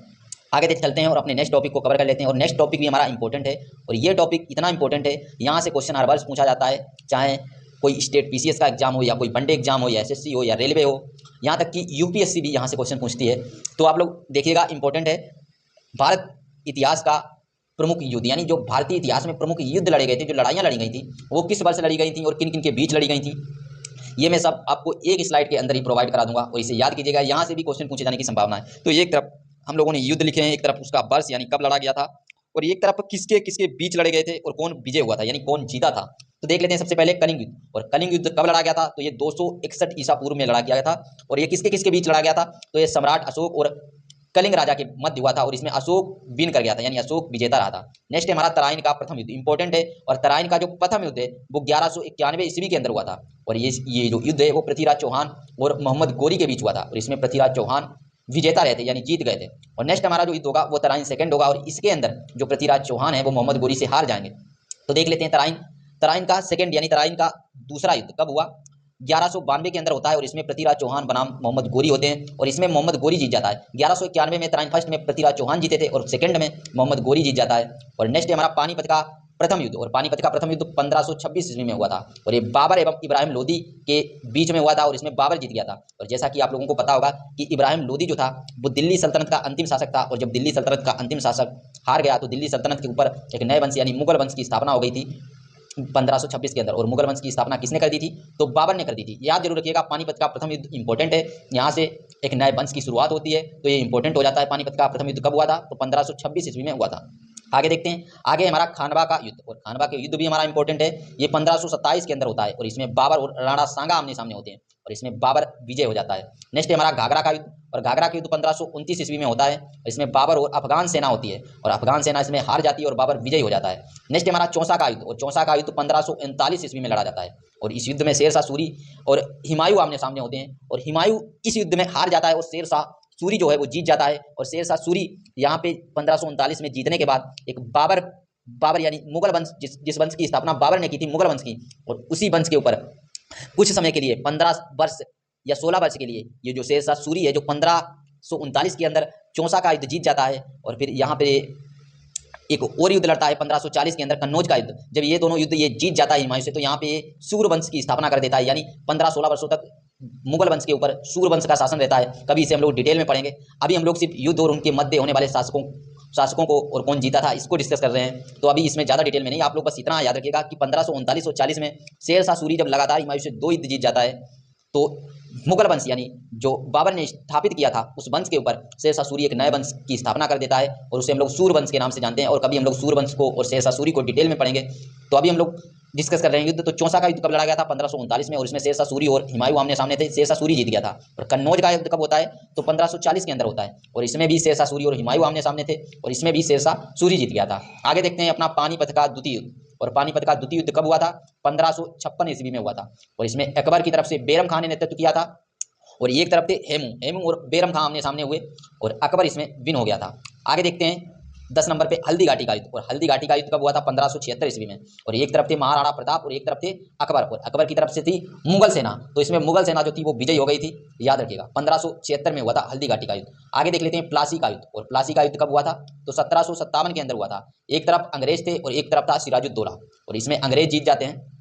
आगे देख चलते हैं और अपने नेक्स्ट टॉपिक को कवर कर लेते हैं। और नेक्स्ट टॉपिक भी हमारा इंपॉर्टेंट है, और ये टॉपिक इतना इंपॉर्टेंट है, यहाँ से क्वेश्चन हर बार पूछा जाता है, चाहे कोई स्टेट पीसीएस का एग्जाम हो, या कोई वनडे एग्जाम हो, या एसएससी हो, या रेलवे हो, यहाँ तक कि यूपीएससी भी यहाँ से क्वेश्चन पूछती है। तो आप लोग देखिएगा, इंपॉर्टेंट है। भारत इतिहास का प्रमुख युद्ध, यानी जो भारतीय इतिहास में प्रमुख युद्ध लड़े गए थे, जो लड़ाइयाँ लड़ी गई थी, वो किस वर्ष लड़ी गई थी और किन किन के बीच लड़ी गई थी, ये मैं सब आपको एक स्लाइड के अंदर ही प्रोवाइड करा दूंगा, और इसे याद कीजिएगा, यहाँ से भी क्वेश्चन पूछे जाने की संभावना है। तो एक तरफ हम लोगों ने युद्ध लिखे हैं, एक तरफ उसका वर्ष यानी कब लड़ा गया था, और एक तरफ किसके किसके बीच लड़े गए थे और कौन विजय हुआ था, यानी कौन जीता था। तो देख लेते हैं सबसे पहले कलिंग युद्ध। और कलिंग युद्ध कब लड़ा गया था, तो ये 261 ईसा पूर्व में लड़ा गया था। और ये किसके किसके बीच लड़ा गया था, तो ये सम्राट अशोक और कलिंग राजा के मध्य हुआ था, और इसमें अशोक विन कर गया था, यानी अशोक विजेता रहा था। नेक्स्ट है हमारा तराइन का प्रथम युद्ध, इंपॉर्टेंट है। और तराइन का जो प्रथम युद्ध है वो 1191 ईस्वी के अंदर हुआ था, और ये जो युद्ध है वो पृथ्वीराज चौहान और मोहम्मद गोरी के बीच हुआ था, और इसमें पृथ्वीराज चौहान विजेता रहे थे, यानी जीत गए थे। और नेक्स्ट हमारा जो युद्ध होगा वो तराइन सेकंड होगा, और इसके अंदर जो पृथ्वीराज चौहान है वो मोहम्मद गोरी से हार जाएंगे। तो देख लेते हैं तराइन का सेकंड यानी तराइन का दूसरा युद्ध कब हुआ, 1192 के अंदर होता है, और इसमें पृथ्वीराज चौहान बनाम मोहम्मद गोरी होते हैं, और इसमें मोहम्मद गोरी जीत जाता है। 1191 में तराइन फर्स्ट में पृथ्वीराज चौहान जीते थे, और सेकंड में मोहम्मद गोरी जीत जाता है। और नेक्स्ट है हमारा पानीपत का प्रथम युद्ध, और पानीपत का प्रथम युद्ध 1526 ईस्वी में हुआ था, और ये बाबर एवं इब्राहिम लोदी के बीच में हुआ था, और इसमें बाबर जीत गया था। और जैसा कि आप लोगों को पता होगा कि इब्राहिम लोदी जो था वो दिल्ली सल्तनत का अंतिम शासक था, और जब दिल्ली सल्तनत का अंतिम शासक हार गया तो दिल्ली सल्तनत के ऊपर एक नए वंश यानी मुगल वंश की स्थापना हो गई थी 1526 के अंदर। और मुगल वंश की स्थापना किसने कर दी थी, तो बाबर ने कर दी थी। याद जरूर रखिएगा, पानीपत का प्रथम युद्ध इंपॉर्टेंट है, यहाँ से एक नए वंश की शुरुआत होती है, तो ये इंपॉर्टेंट हो जाता है। पानीपत का प्रथम युद्ध कब हुआ था, तो 1526 ईस्वी में हुआ था। आगे देखते हैं, आगे हमारा खानवा का युद्ध, और खानवा के युद्ध भी हमारा इंपॉर्टेंट है। ये 1527 के अंदर होता है, और इसमें बाबर और राणा सांगा आमने सामने होते हैं, और इसमें बाबर विजय हो जाता है। नेक्स्ट है हमारा घाघरा का युद्ध, और घाघरा का युद्ध 1529 ईस्वी में होता है, और इसमें बाबर और अफगान सेना होती है, और अफगान सेना इसमें हार जाती है और बाबर विजय हो जाता है। नेक्स्ट है हमारा चौसा का युद्ध, और चौसा का युद्ध 1539 ईस्वी में लड़ा जाता है, और इस युद्ध में शेरशाह सूरी और हुमायूं आमने सामने होते हैं, और हुमायूं इस युद्ध में हार जाता है, और शेरशाह सूरी जो है वो जीत जाता है। और शेरशाह सूरी यहाँ पे 1539 में जीतने के बाद एक बाबर यानी मुगल वंश जिस वंश की स्थापना बाबर ने की थी, मुगल वंश की, और उसी वंश के ऊपर कुछ समय के लिए 15 वर्ष या 16 वर्ष के लिए ये जो शेरशाह सूरी है जो 1539 के अंदर चौसा का युद्ध जीत जाता है। और फिर यहाँ पे एक और युद्ध लड़ता है 1540 के अंदर कन्नौज का युद्ध। जब ये दोनों युद्ध ये जीत जाता है हुमायूं से, तो यहाँ पे सूर्य वंश की स्थापना कर देता है, यानी 15-16 वर्षों तक मुगल वंश के ऊपर सूर्य वंश का शासन रहता है। कभी इसे हम लोग डिटेल में पढ़ेंगे, अभी हम लोग सिर्फ युद्ध और उनके मध्य होने वाले शासकों को और कौन जीता था इसको डिस्कस कर रहे हैं। तो अभी इसमें ज़्यादा डिटेल में नहीं, आप लोग बस इतना याद रखिएगा कि 1539 और 40 में शेरशाह सूरी जब लगातार हुमायूं से 2 युद्ध जीत जाता है, तो मुगल वंश यानी जो बाबर ने स्थापित किया था उस वंश के ऊपर शेरशाह सूरी एक नए वंश की स्थापना कर देता है, और उसे हम लोग सूर्य वंश के नाम से जानते हैं। और कभी हम लोग सूर्य वंश को और शेरशाह सूरी को डिटेल में पढ़ेंगे। तो अभी हम लोग डिस्कस कर रहे हैं युद्ध। तो चौसा का युद्ध कब लड़ा गया था, 1539 में, और इसमें शेरशाह सूरी और हुमायूं आमने सामने थे, शेरशाह सूरी जीत गया था। और कन्नौज का युद्ध कब होता है, तो 1540 के अंदर होता है, और इसमें भी शेरशाह सूरी और हुमायूं आमने सामने थे, और इसमें भी शेरशाह सूरी जीत गया था। आगे देखते हैं अपना पानीपत का द्वितीय युद्ध, और पानीपत का द्वितीय युद्ध कब हुआ था, 1556 ईस्वी में हुआ था, और इसमें अकबर की तरफ से बैरम खान ने नेतृत्व किया था, और एक तरफ थे हेमू और बैरम खान आमने सामने हुए, और अकबर इसमें विन हो गया था। आगे देखते हैं 10 नंबर पे हल्दी घाटी का युद्ध, और हल्दी घाटी का युद्ध कब हुआ था? 1576 ईस्वी में। और एक तरफ थे महाराणा प्रताप और एक तरफ थे अकबर, और अकबर की तरफ से थी मुगल सेना। तो इसमें मुगल सेना जो थी वो विजयी हो गई थी, याद रखिएगा। 1576 में हुआ था हल्दी घाटी का युद्ध। आगे देख लेते हैं प्लासी का युद्ध, और प्लासी का युद्ध कब हुआ था? तो 1757 के अंदर हुआ था। एक तरफ अंग्रेज थे और एक तरफ था सिराजुद्दौला, और इसमें अंग्रेज जीत जाते हैं।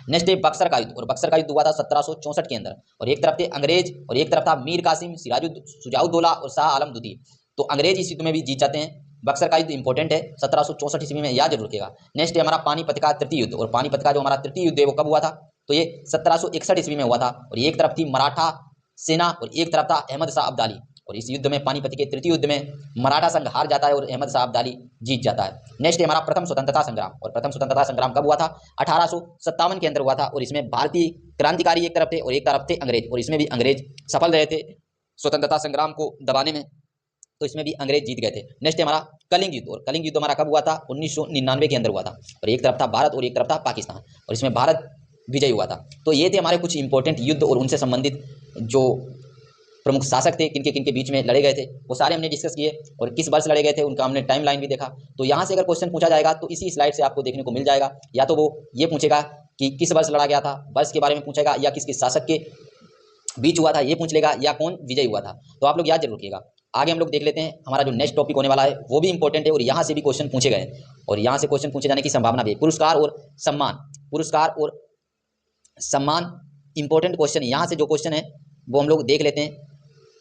नेक्स्ट है बक्सर का युद्ध, और बक्सर का युद्ध हुआ था 1764 के अंदर, और एक तरफ थे अंग्रेज और एक तरफ था मीर कासिम, शुजाउद्दौला और शाह आलम द्वितीय। तो अंग्रेज इस युद्ध में भी जीत जाते हैं। बक्सर का युद्ध इंपॉर्टेंट है, 1764 ईस्वी में, याद जरूर रखिएगा। नेक्स्ट है हमारा पानीपत का तृतीय युद्ध, और पानीपत का जो हमारा तृतीय युद्ध है वो कब हुआ था? तो ये 1761 ईस्वी में हुआ था, और एक तरफ थी मराठा सेना और एक तरफ था अहमद शाह अब्दाली। और इस युद्ध में, पानीपत के तृतीय युद्ध में, मराठा संघ हार जाता है और अहमद शाह अब्दाली जीत जाता है। नेक्स्ट है हमारा प्रथम स्वतंत्रता संग्राम, और प्रथम स्वतंत्रता संग्राम कब हुआ था? 1857 के अंदर हुआ था, और इसमें भारतीय क्रांतिकारी एक तरफ थे और एक तरफ थे अंग्रेज, और इसमें भी अंग्रेज सफल रहे थे स्वतंत्रता संग्राम को दबाने में, तो इसमें भी अंग्रेज जीत गए थे। नेक्स्ट है हमारा कलिंग युद्ध, और कलिंग युद्ध हमारा कब हुआ था? 1999 के अंदर हुआ था, और एक तरफ था भारत और एक तरफ था पाकिस्तान, और इसमें भारत विजयी हुआ था। तो ये थे हमारे कुछ इंपॉर्टेंट युद्ध और उनसे संबंधित जो प्रमुख शासक थे, किनके किनके बीच में लड़े गए थे, वो सारे हमने डिस्कस किए, और किस वर्ष लड़े गए थे उनका हमने टाइम लाइन भी देखा। तो यहाँ से अगर क्वेश्चन पूछा जाएगा तो इसी स्लाइड से आपको देखने को मिल जाएगा। या तो वो ये पूछेगा कि किस वर्ष लड़ा गया था, वर्ष के बारे में पूछेगा, या किस किस शासक के बीच हुआ था ये पूछ लेगा, या कौन विजयी हुआ था। तो आप लोग याद जरूर रखिएगा। आगे हम लोग देख लेते हैं हमारा जो नेक्स्ट टॉपिक होने वाला है वो भी इंपॉर्टेंट है, और यहाँ से भी क्वेश्चन पूछे गए, और यहाँ से क्वेश्चन पूछे जाने की संभावना भी है। पुरस्कार और सम्मान, पुरस्कार और सम्मान इंपॉर्टेंट क्वेश्चन। यहाँ से जो क्वेश्चन है वो हम लोग देख लेते हैं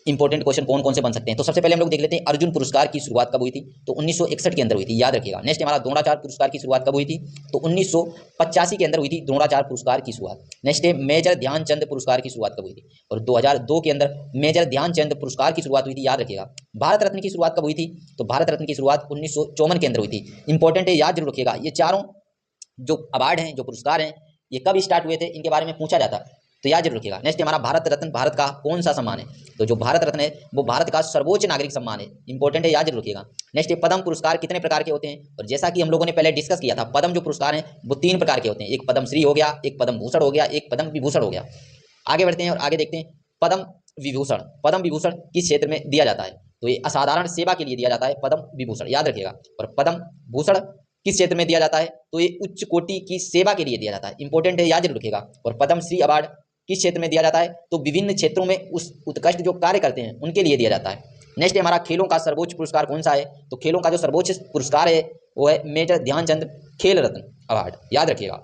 इंपॉर्टेंट क्वेश्चन कौन कौन से बन सकते हैं। तो सबसे पहले हम लोग देख लेते हैं अर्जुन पुरस्कार की शुरुआत कब हुई थी? तो 1961 के अंदर हुई थी, याद रखिएगा। नेक्स्ट हमारा द्रोणाचार्य पुरस्कार की शुरुआत कब हुई थी? तो 1985 के अंदर हुई थी द्रोणाचार्य पुरस्कार की शुरुआत। नेक्स्ट है मेजर ध्यानचंद पुरस्कार की शुरुआत कब हुई थी? और 2002 के अंदर मेजर ध्यानचंद पुरस्कार की शुरुआत हुई थी, याद रखिएगा। भारत रत्न की शुरुआत कब हुई थी? तो भारत रत्न की शुरुआत 1954 के अंदर हुई थी। इंपॉर्टेंट है, याद जरूर रखिएगा। ये चारों जो अवार्ड हैं, जो पुरस्कार हैं, ये कब स्टार्ट हुए थे इनके बारे में पूछा जाता है, तो याद जरूर रखिएगा। नेक्स्ट हमारा भारत रत्न भारत का कौन सा सम्मान है? तो जो भारत रत्न है वो भारत का सर्वोच्च नागरिक सम्मान है, इंपॉर्टेंट है, याद जरूर रखिएगा। नेक्स्ट पद्म पुरस्कार कितने प्रकार के होते हैं? और जैसा कि हम लोगों ने पहले डिस्कस किया था, पद्म जो पुरस्कार हैं वो 3 प्रकार के होते हैं। एक पद्म श्री हो गया, एक पद्म भूषण हो गया, एक पद्म विभूषण हो गया। आगे बढ़ते हैं और आगे देखते हैं पद्म विभूषण। पद्म विभूषण किस क्षेत्र में दिया जाता है? तो ये असाधारण सेवा के लिए दिया जाता है पद्म विभूषण, याद रखिएगा। और पद्म भूषण किस क्षेत्र में दिया जाता है? तो ये उच्च कोटि की सेवा के लिए दिया जाता है, इंपॉर्टेंट है, याद जरूर रखिएगा। और पद्म श्री अवार्ड किस क्षेत्र में दिया जाता है? तो विभिन्न क्षेत्रों में उस उत्कृष्ट जो कार्य करते हैं उनके लिए दिया जाता है। नेक्स्ट हमारा खेलों का सर्वोच्च पुरस्कार कौन सा है? तो खेलों का जो सर्वोच्च पुरस्कार है वो है मेजर ध्यानचंद खेल रत्न अवार्ड, याद रखिएगा।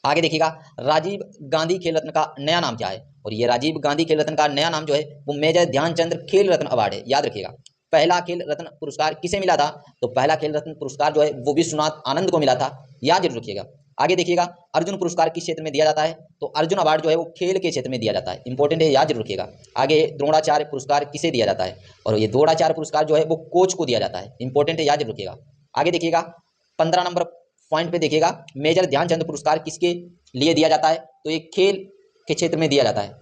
आगे देखिएगा राजीव गांधी खेल रत्न का नया नाम क्या है? और ये राजीव गांधी खेल रत्न का नया नाम जो है वो मेजर ध्यानचंद खेल रत्न अवार्ड है, याद रखिएगा। पहला खेल रत्न पुरस्कार किसे मिला था? तो पहला खेल रत्न पुरस्कार जो है वो विश्वनाथ आनंद को मिला था, याद जरूर रखिएगा। आगे देखिएगा अर्जुन पुरस्कार किस क्षेत्र में दिया जाता है? तो अर्जुन अवार्ड जो है वो खेल के क्षेत्र में दिया जाता है, इंपॉर्टेंट है, याद जरूर रखिएगा। आगे द्रोणाचार्य पुरस्कार किसे दिया जाता है? और ये द्रोणाचार्य पुरस्कार जो है वो कोच को दिया जाता है, इंपॉर्टेंट है, याद जरूर रखिएगा। आगे देखिएगा 15 नंबर पॉइंट पे देखिएगा मेजर ध्यानचंद पुरस्कार किसके लिए दिया जाता है? तो ये खेल के क्षेत्र में दिया जाता है।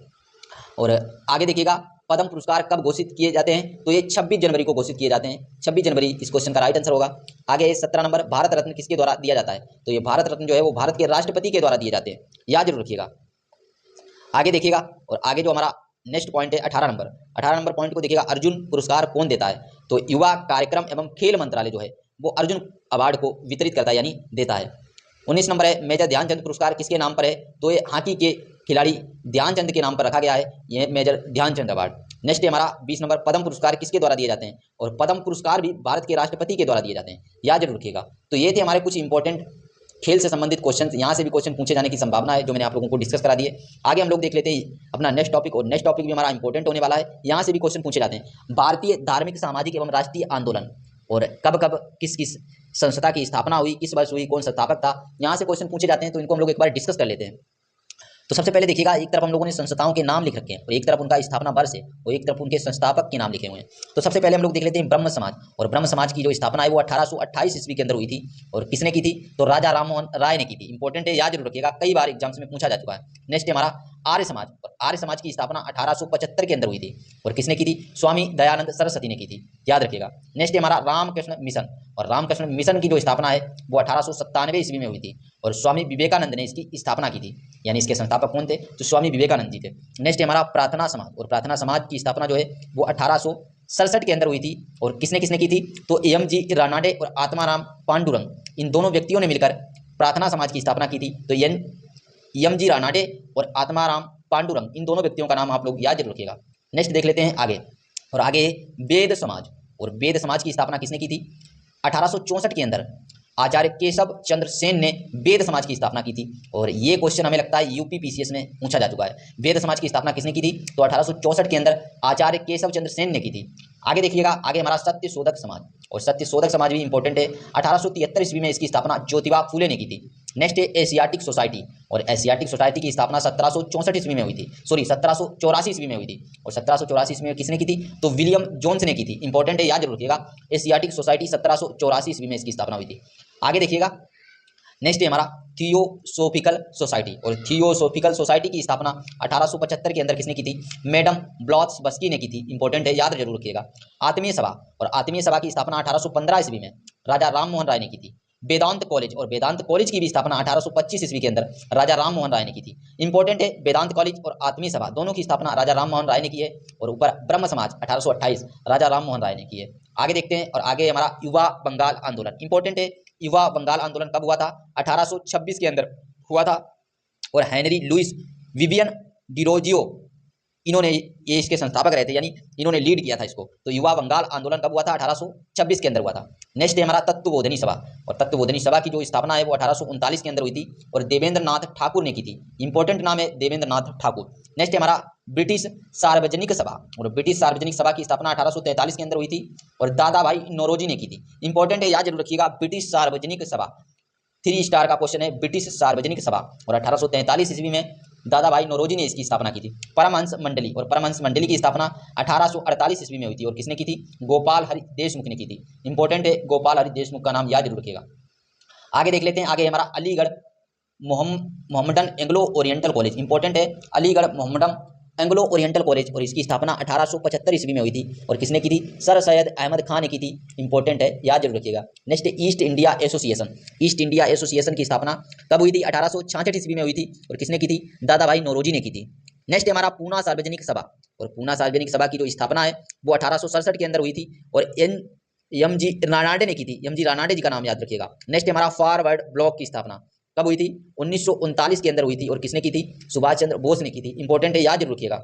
और आगे देखिएगा पद्म पुरस्कार कब घोषित किए जाते हैं? तो ये 26 जनवरी को घोषित किए जाते हैं, 26 जनवरी इस क्वेश्चन का राइट आंसर होगा। आगे 17 नंबर भारत रत्न किसके द्वारा दिया जाता है? तो ये भारत रत्न जो है वो भारत के राष्ट्रपति के द्वारा दिए जाते हैं, याद जरूर रखिएगा। आगे देखिएगा और आगे जो हमारा नेक्स्ट पॉइंट है 18 नंबर पॉइंट को देखिएगा अर्जुन पुरस्कार कौन देता है? तो युवा कार्यक्रम एवं खेल मंत्रालय जो है वो अर्जुन अवार्ड को वितरित करता है, यानी देता है। 19 नंबर है मेजर ध्यानचंद पुरस्कार किसके नाम पर है? तो ये हॉकी के खिलाड़ी ध्यानचंद के नाम पर रखा गया है, यह मेजर ध्यानचंद अवार्ड। नेक्स्ट है हमारा 20 नंबर पद्म पुरस्कार किसके द्वारा दिए जाते हैं? और पद्म पुरस्कार भी भारत के राष्ट्रपति के द्वारा दिए जाते हैं, याद जरूर रखिएगा। तो ये थे हमारे कुछ इंपॉर्टेंट खेल से संबंधित क्वेश्चन, यहाँ से भी क्वेश्चन पूछे जाने की संभावना है जो मैंने आप लोगों को डिस्कस करा दिए। आगे हम लोग देख लेते हैं अपना नेक्स्ट टॉपिक, और नेक्स्ट टॉपिक भी हमारा इंपॉर्टेंट होने वाला है, यहाँ से भी क्वेश्चन पूछे जाते हैं। भारतीय धार्मिक सामाजिक एवं राष्ट्रीय आंदोलन और कब कब किस किस संस्था की स्थापना हुई, किस वर्ष हुई, कौन संस्थापक था, यहाँ से क्वेश्चन पूछे जाते हैं। तो इनको हम लोग एक बार डिस्कस कर लेते हैं। तो सबसे पहले देखिएगा एक तरफ हम लोगों ने संस्थाओं के नाम लिख रखे हैं और एक तरफ उनका स्थापना वर्ष है और एक तरफ उनके संस्थापक के नाम लिखे हुए हैं। तो सबसे पहले हम लोग देख लेते हैं ब्रह्म समाज, और ब्रह्म समाज की जो स्थापना है वो 1828 ईस्वी के अंदर हुई थी। और किसने की थी? तो राजा राममोहन राय ने की थी, इंपॉर्टेंट है, याद जरूर रखिएगा, कई बार एग्जाम्स में पूछा जा चुका है। नेक्स्ट हमारा आर्य समाज, और आर्य समाज की स्थापना 1875 के अंदर हुई थी और किसने की थी? स्वामी दयानंद सरस्वती ने की थी, याद रखिएगा। नेक्स्ट हमारा रामकृष्ण मिशन, और रामकृष्ण मिशन की जो स्थापना है वो 1897 ईस्वी में हुई थी और स्वामी विवेकानंद ने इसकी स्थापना की थी, यानी इसके संस्थापक कौन थे? तो स्वामी विवेकानंद जी थे। नेक्स्ट हमारा प्रार्थना समाज, और प्रार्थना समाज की स्थापना जो है वो 1967 के अंदर हुई थी। और किसने किसने की थी? तो एम.जी. रानाडे और आत्माराम पांडुरंग, इन दोनों व्यक्तियों ने मिलकर प्रार्थना समाज की स्थापना की थी। तो एम.जी. रानाडे और आत्माराम पांडुरंग, इन दोनों व्यक्तियों का नाम आप लोग याद जरूर रखिएगा। नेक्स्ट देख लेते हैं आगे। और आगे वेद समाज, और वेद समाज की स्थापना किसने की थी? 1864 के अंदर आचार्य केशव चंद्र सेन ने वेद समाज की स्थापना की थी। और ये क्वेश्चन हमें लगता है यूपी पीसीएस में पूछा जा चुका है। वेद समाज की स्थापना किसने की थी? तो 1864 के अंदर आचार्य केशव चंद्र सेन ने की थी। आगे देखिएगा, आगे हमारा सत्य शोधक समाज, और सत्य शोधक समाज भी इंपॉर्टेंट है। 1873 ईस्वी में इसकी स्थापना ज्योतिबा फूले ने की थी। नेक्स्ट है एशियाटिक सोसाइटी, और एशियाटिक सोसाइटी की स्थापना 1764 ईस्वी में हुई थी, सॉरी 1784 ईस्वी में हुई थी। और 1784 ईस्वी में किसने की थी? तो विलियम जोन्स ने की थी। इंपॉर्टेंट है, याद जरूर रखिएगा। एशियाटिक सोसाइटी 1784 ईस्वी में इसकी स्थापना हुई थी। आगे देखिएगा, नेक्स्ट है हमारा थियोसोफिकल सोसाइटी, और थियोसोफिकल सोसाइटी की स्थापना 1875 के अंदर किसने की थी? मैडम ब्लॉट्सबस्की ने की थी। इंपॉर्टेंट है, याद जरूर रखिएगा। आत्मीय सभा, और आत्मीय सभा की स्थापना 1815 ईस्वी में राजा राम मोहन राय ने की थी। वेदांत कॉलेज, और वेदांत कॉलेज की भी स्थापना 1825 ईस्वी के अंदर राजा राम मोहन राय ने की थी। इंपॉर्टेंट है, वेदांत कॉलेज और आत्मीय सभा दोनों की स्थापना राजा राम मोहन राय ने की है। और ऊपर ब्रह्म समाज 1828 राजा राम मोहन राय ने की है। आगे देखते हैं, और आगे हमारा युवा बंगाल आंदोलन। इंपॉर्टेंट है, युवा बंगाल आंदोलन कब हुआ था? 1826 के अंदर हुआ था। और हेनरी लुइस विवियन डिरोजियो, इन्होंने ये इसके संस्थापक रहे थे, यानी इन्होंने लीड किया था इसको। तो युवा बंगाल आंदोलन कब हुआ था? 1826 के अंदर हुआ था। नेक्स्ट है हमारा तत्वबोधनी सभा, और तत्वबोधनी सभा की जो स्थापना है वो 1839 के अंदर हुई थी, और देवेंद्र नाथ ठाकुर ने की थी। इंपॉर्टेंट नाम है देवेंद्र नाथ ठाकुर। नेक्स्ट है हमारा ब्रिटिश सार्वजनिक सभा, और ब्रिटिश सार्वजनिक सभा की स्थापना 1843 के अंदर हुई थी, और दादा भाई नौरोजी ने की थी। इंपॉर्टेंट है, याद जरूर रखिएगा। ब्रिटिश सार्वजनिक सभा 3 स्टार का क्वेश्चन है, ब्रिटिश सार्वजनिक सभा। और 1843 ईस्वी में दादा भाई नौरोजी ने इसकी स्थापना की थी। परमहंस मंडली, और परमहंस मंडली की स्थापना 1848 ईस्वी में हुई थी, और किसने की थी? गोपाल हरि देशमुख ने की थी। इंपॉर्टेंट है, गोपाल हरि देशमुख का नाम याद जरूर रखिएगा। आगे देख लेते हैं, आगे हमारा Aligarh Mohammedan Anglo Oriental College. Important है, Aligarh Mohammedan Anglo Oriental College, और इसकी स्थापना 1875 ईस्वी में हुई थी, और किसने की थी? सर सैयद अहमद खान ने की थी। इंपॉर्टेंट है, याद जरूर रखिएगा। Next east India association, east India association की स्थापना कब हुई थी? 1866 ईस्वी में हुई थी, और किसने की थी? दादा भाई नौरोजी ने की थी। नेक्स्ट हमारा पूना सार्वजनिक सभा, और पूना सार्वजनिक सभा की जो स्थापना है वो 1867 के अंदर हुई थी, और एम.जी. रानाडे ने की थी। एम.जी. रानाडे जी का नाम याद रखिएगा। नेक्स्ट हमारा फॉरवर्ड ब्लॉक की स्थापना कब हुई थी? 1939 के अंदर हुई थी, और किसने की थी? सुभाष चंद्र बोस ने की थी। इंपॉर्टेंट है, याद जरूर रखिएगा।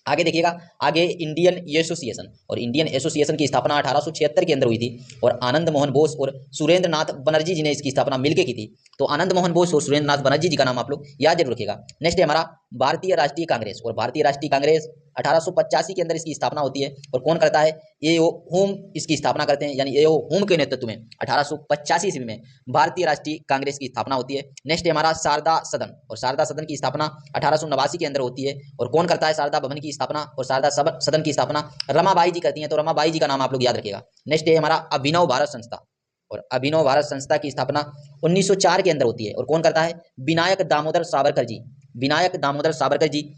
आगे देखिएगा, आगे इंडियन एसोसिएशन, और इंडियन एसोसिएशन की स्थापना 1876 के अंदर हुई थी, और आनंद मोहन बोस और सुरेंद्र नाथ बनर्जी जी ने इसकी स्थापना मिलकर की थी। तो आनंद मोहन बोस और सुरेंद्र नाथ बनर्जी जी का नाम आप लोग याद जरूर रखिएगा। नेक्स्ट है हमारा भारतीय राष्ट्रीय कांग्रेस, और भारतीय राष्ट्रीय कांग्रेस 1885 के अंदर इसकी स्थापना होती है, और कौन करता है? ए.ओ. होम इसकी स्थापना करते हैं, यानी ए.ओ. होम के नेतृत्व में 1885 ईस्वी में भारतीय राष्ट्रीय कांग्रेस की स्थापना होती है। नेक्स्ट है हमारा शारदा सदन, और शारदा सदन की स्थापना 1889 के अंदर होती है, और कौन करता है शारदा भवन की स्थापना और शारदा सदन की स्थापना? रमाबाई जी करती हैं। तो रमाबाई जी का नाम आप लोग याद रखिएगा। नेक्स्ट है हमारा अभिनव भारत संस्था, और अभिनव भारत संस्था की स्थापना 1904 के अंदर होती है, और कौन करता है? विनायक दामोदर सावरकर जी। विनायक दामोदर सावरकर जी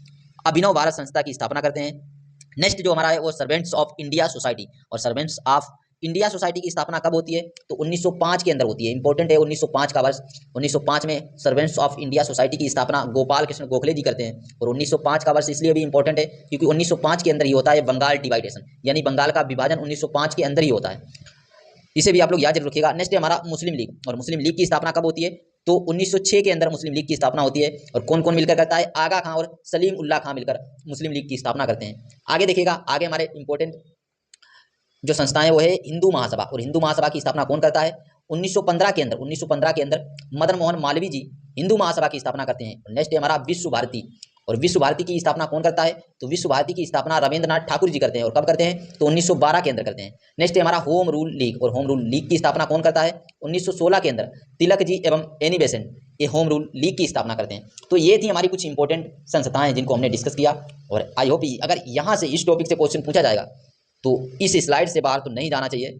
अभिनव भारत संस्था की स्थापना करते हैं। नेक्स्ट जो हमारा है वो सर्वेंट्स ऑफ इंडिया सोसाइटी, और सर्वेंट्स ऑफ इंडिया सोसाइटी की स्थापना कब होती है? तो 1905 के अंदर होती है। इंपॉर्टेंट है, 1905 का वर्ष। 1905 में सर्वेंट्स ऑफ इंडिया सोसाइटी की स्थापना गोपाल कृष्ण गोखले जी करते हैं, और 1905 का वर्ष इसलिए भी इंपॉर्टेंट है क्योंकि 1905 के अंदर ही होता है बंगाल डिवाइडेशन, यानी बंगाल का विभाजन 1905 के अंदर ही होता है। इसे भी आप लोग याद जरूर रखिएगा। नेक्स्ट है हमारा मुस्लिम लीग, और मुस्लिम लीग की स्थापना कब होती है? तो 1906 के अंदर मुस्लिम लीग की स्थापना होती है, और कौन कौन मिलकर करता है? आगा खां और सलीम उल्लाह खां मिलकर मुस्लिम लीग की स्थापना करते हैं। आगे देखिएगा, आगे हमारे इंपॉर्टेंट जो संस्थाएं वो है हिंदू महासभा, और हिंदू महासभा की स्थापना कौन करता है? 1915 के अंदर, 1915 के अंदर मदन मोहन मालवीय जी हिंदू महासभा की स्थापना करते हैं। नेक्स्ट है हमारा विश्व भारती, और विश्व भारती की स्थापना कौन करता है? तो विश्व भारती की स्थापना रविंद्रनाथ ठाकुर जी करते हैं, और कब करते हैं? तो 1912 के अंदर करते हैं। नेक्स्ट है हमारा होम रूल लीग, और होम रूल लीग की स्थापना कौन करता है? 1916 के अंदर तिलक जी एवं एनी बेसेंट ये होम रूल लीग की स्थापना करते हैं। तो ये थी हमारी कुछ इंपॉर्टेंट संस्थाएं जिनको हमने डिस्कस किया, और आई होप अगर यहाँ से इस टॉपिक से क्वेश्चन पूछा जाएगा तो इस स्लाइड से बाहर तो नहीं जाना चाहिए,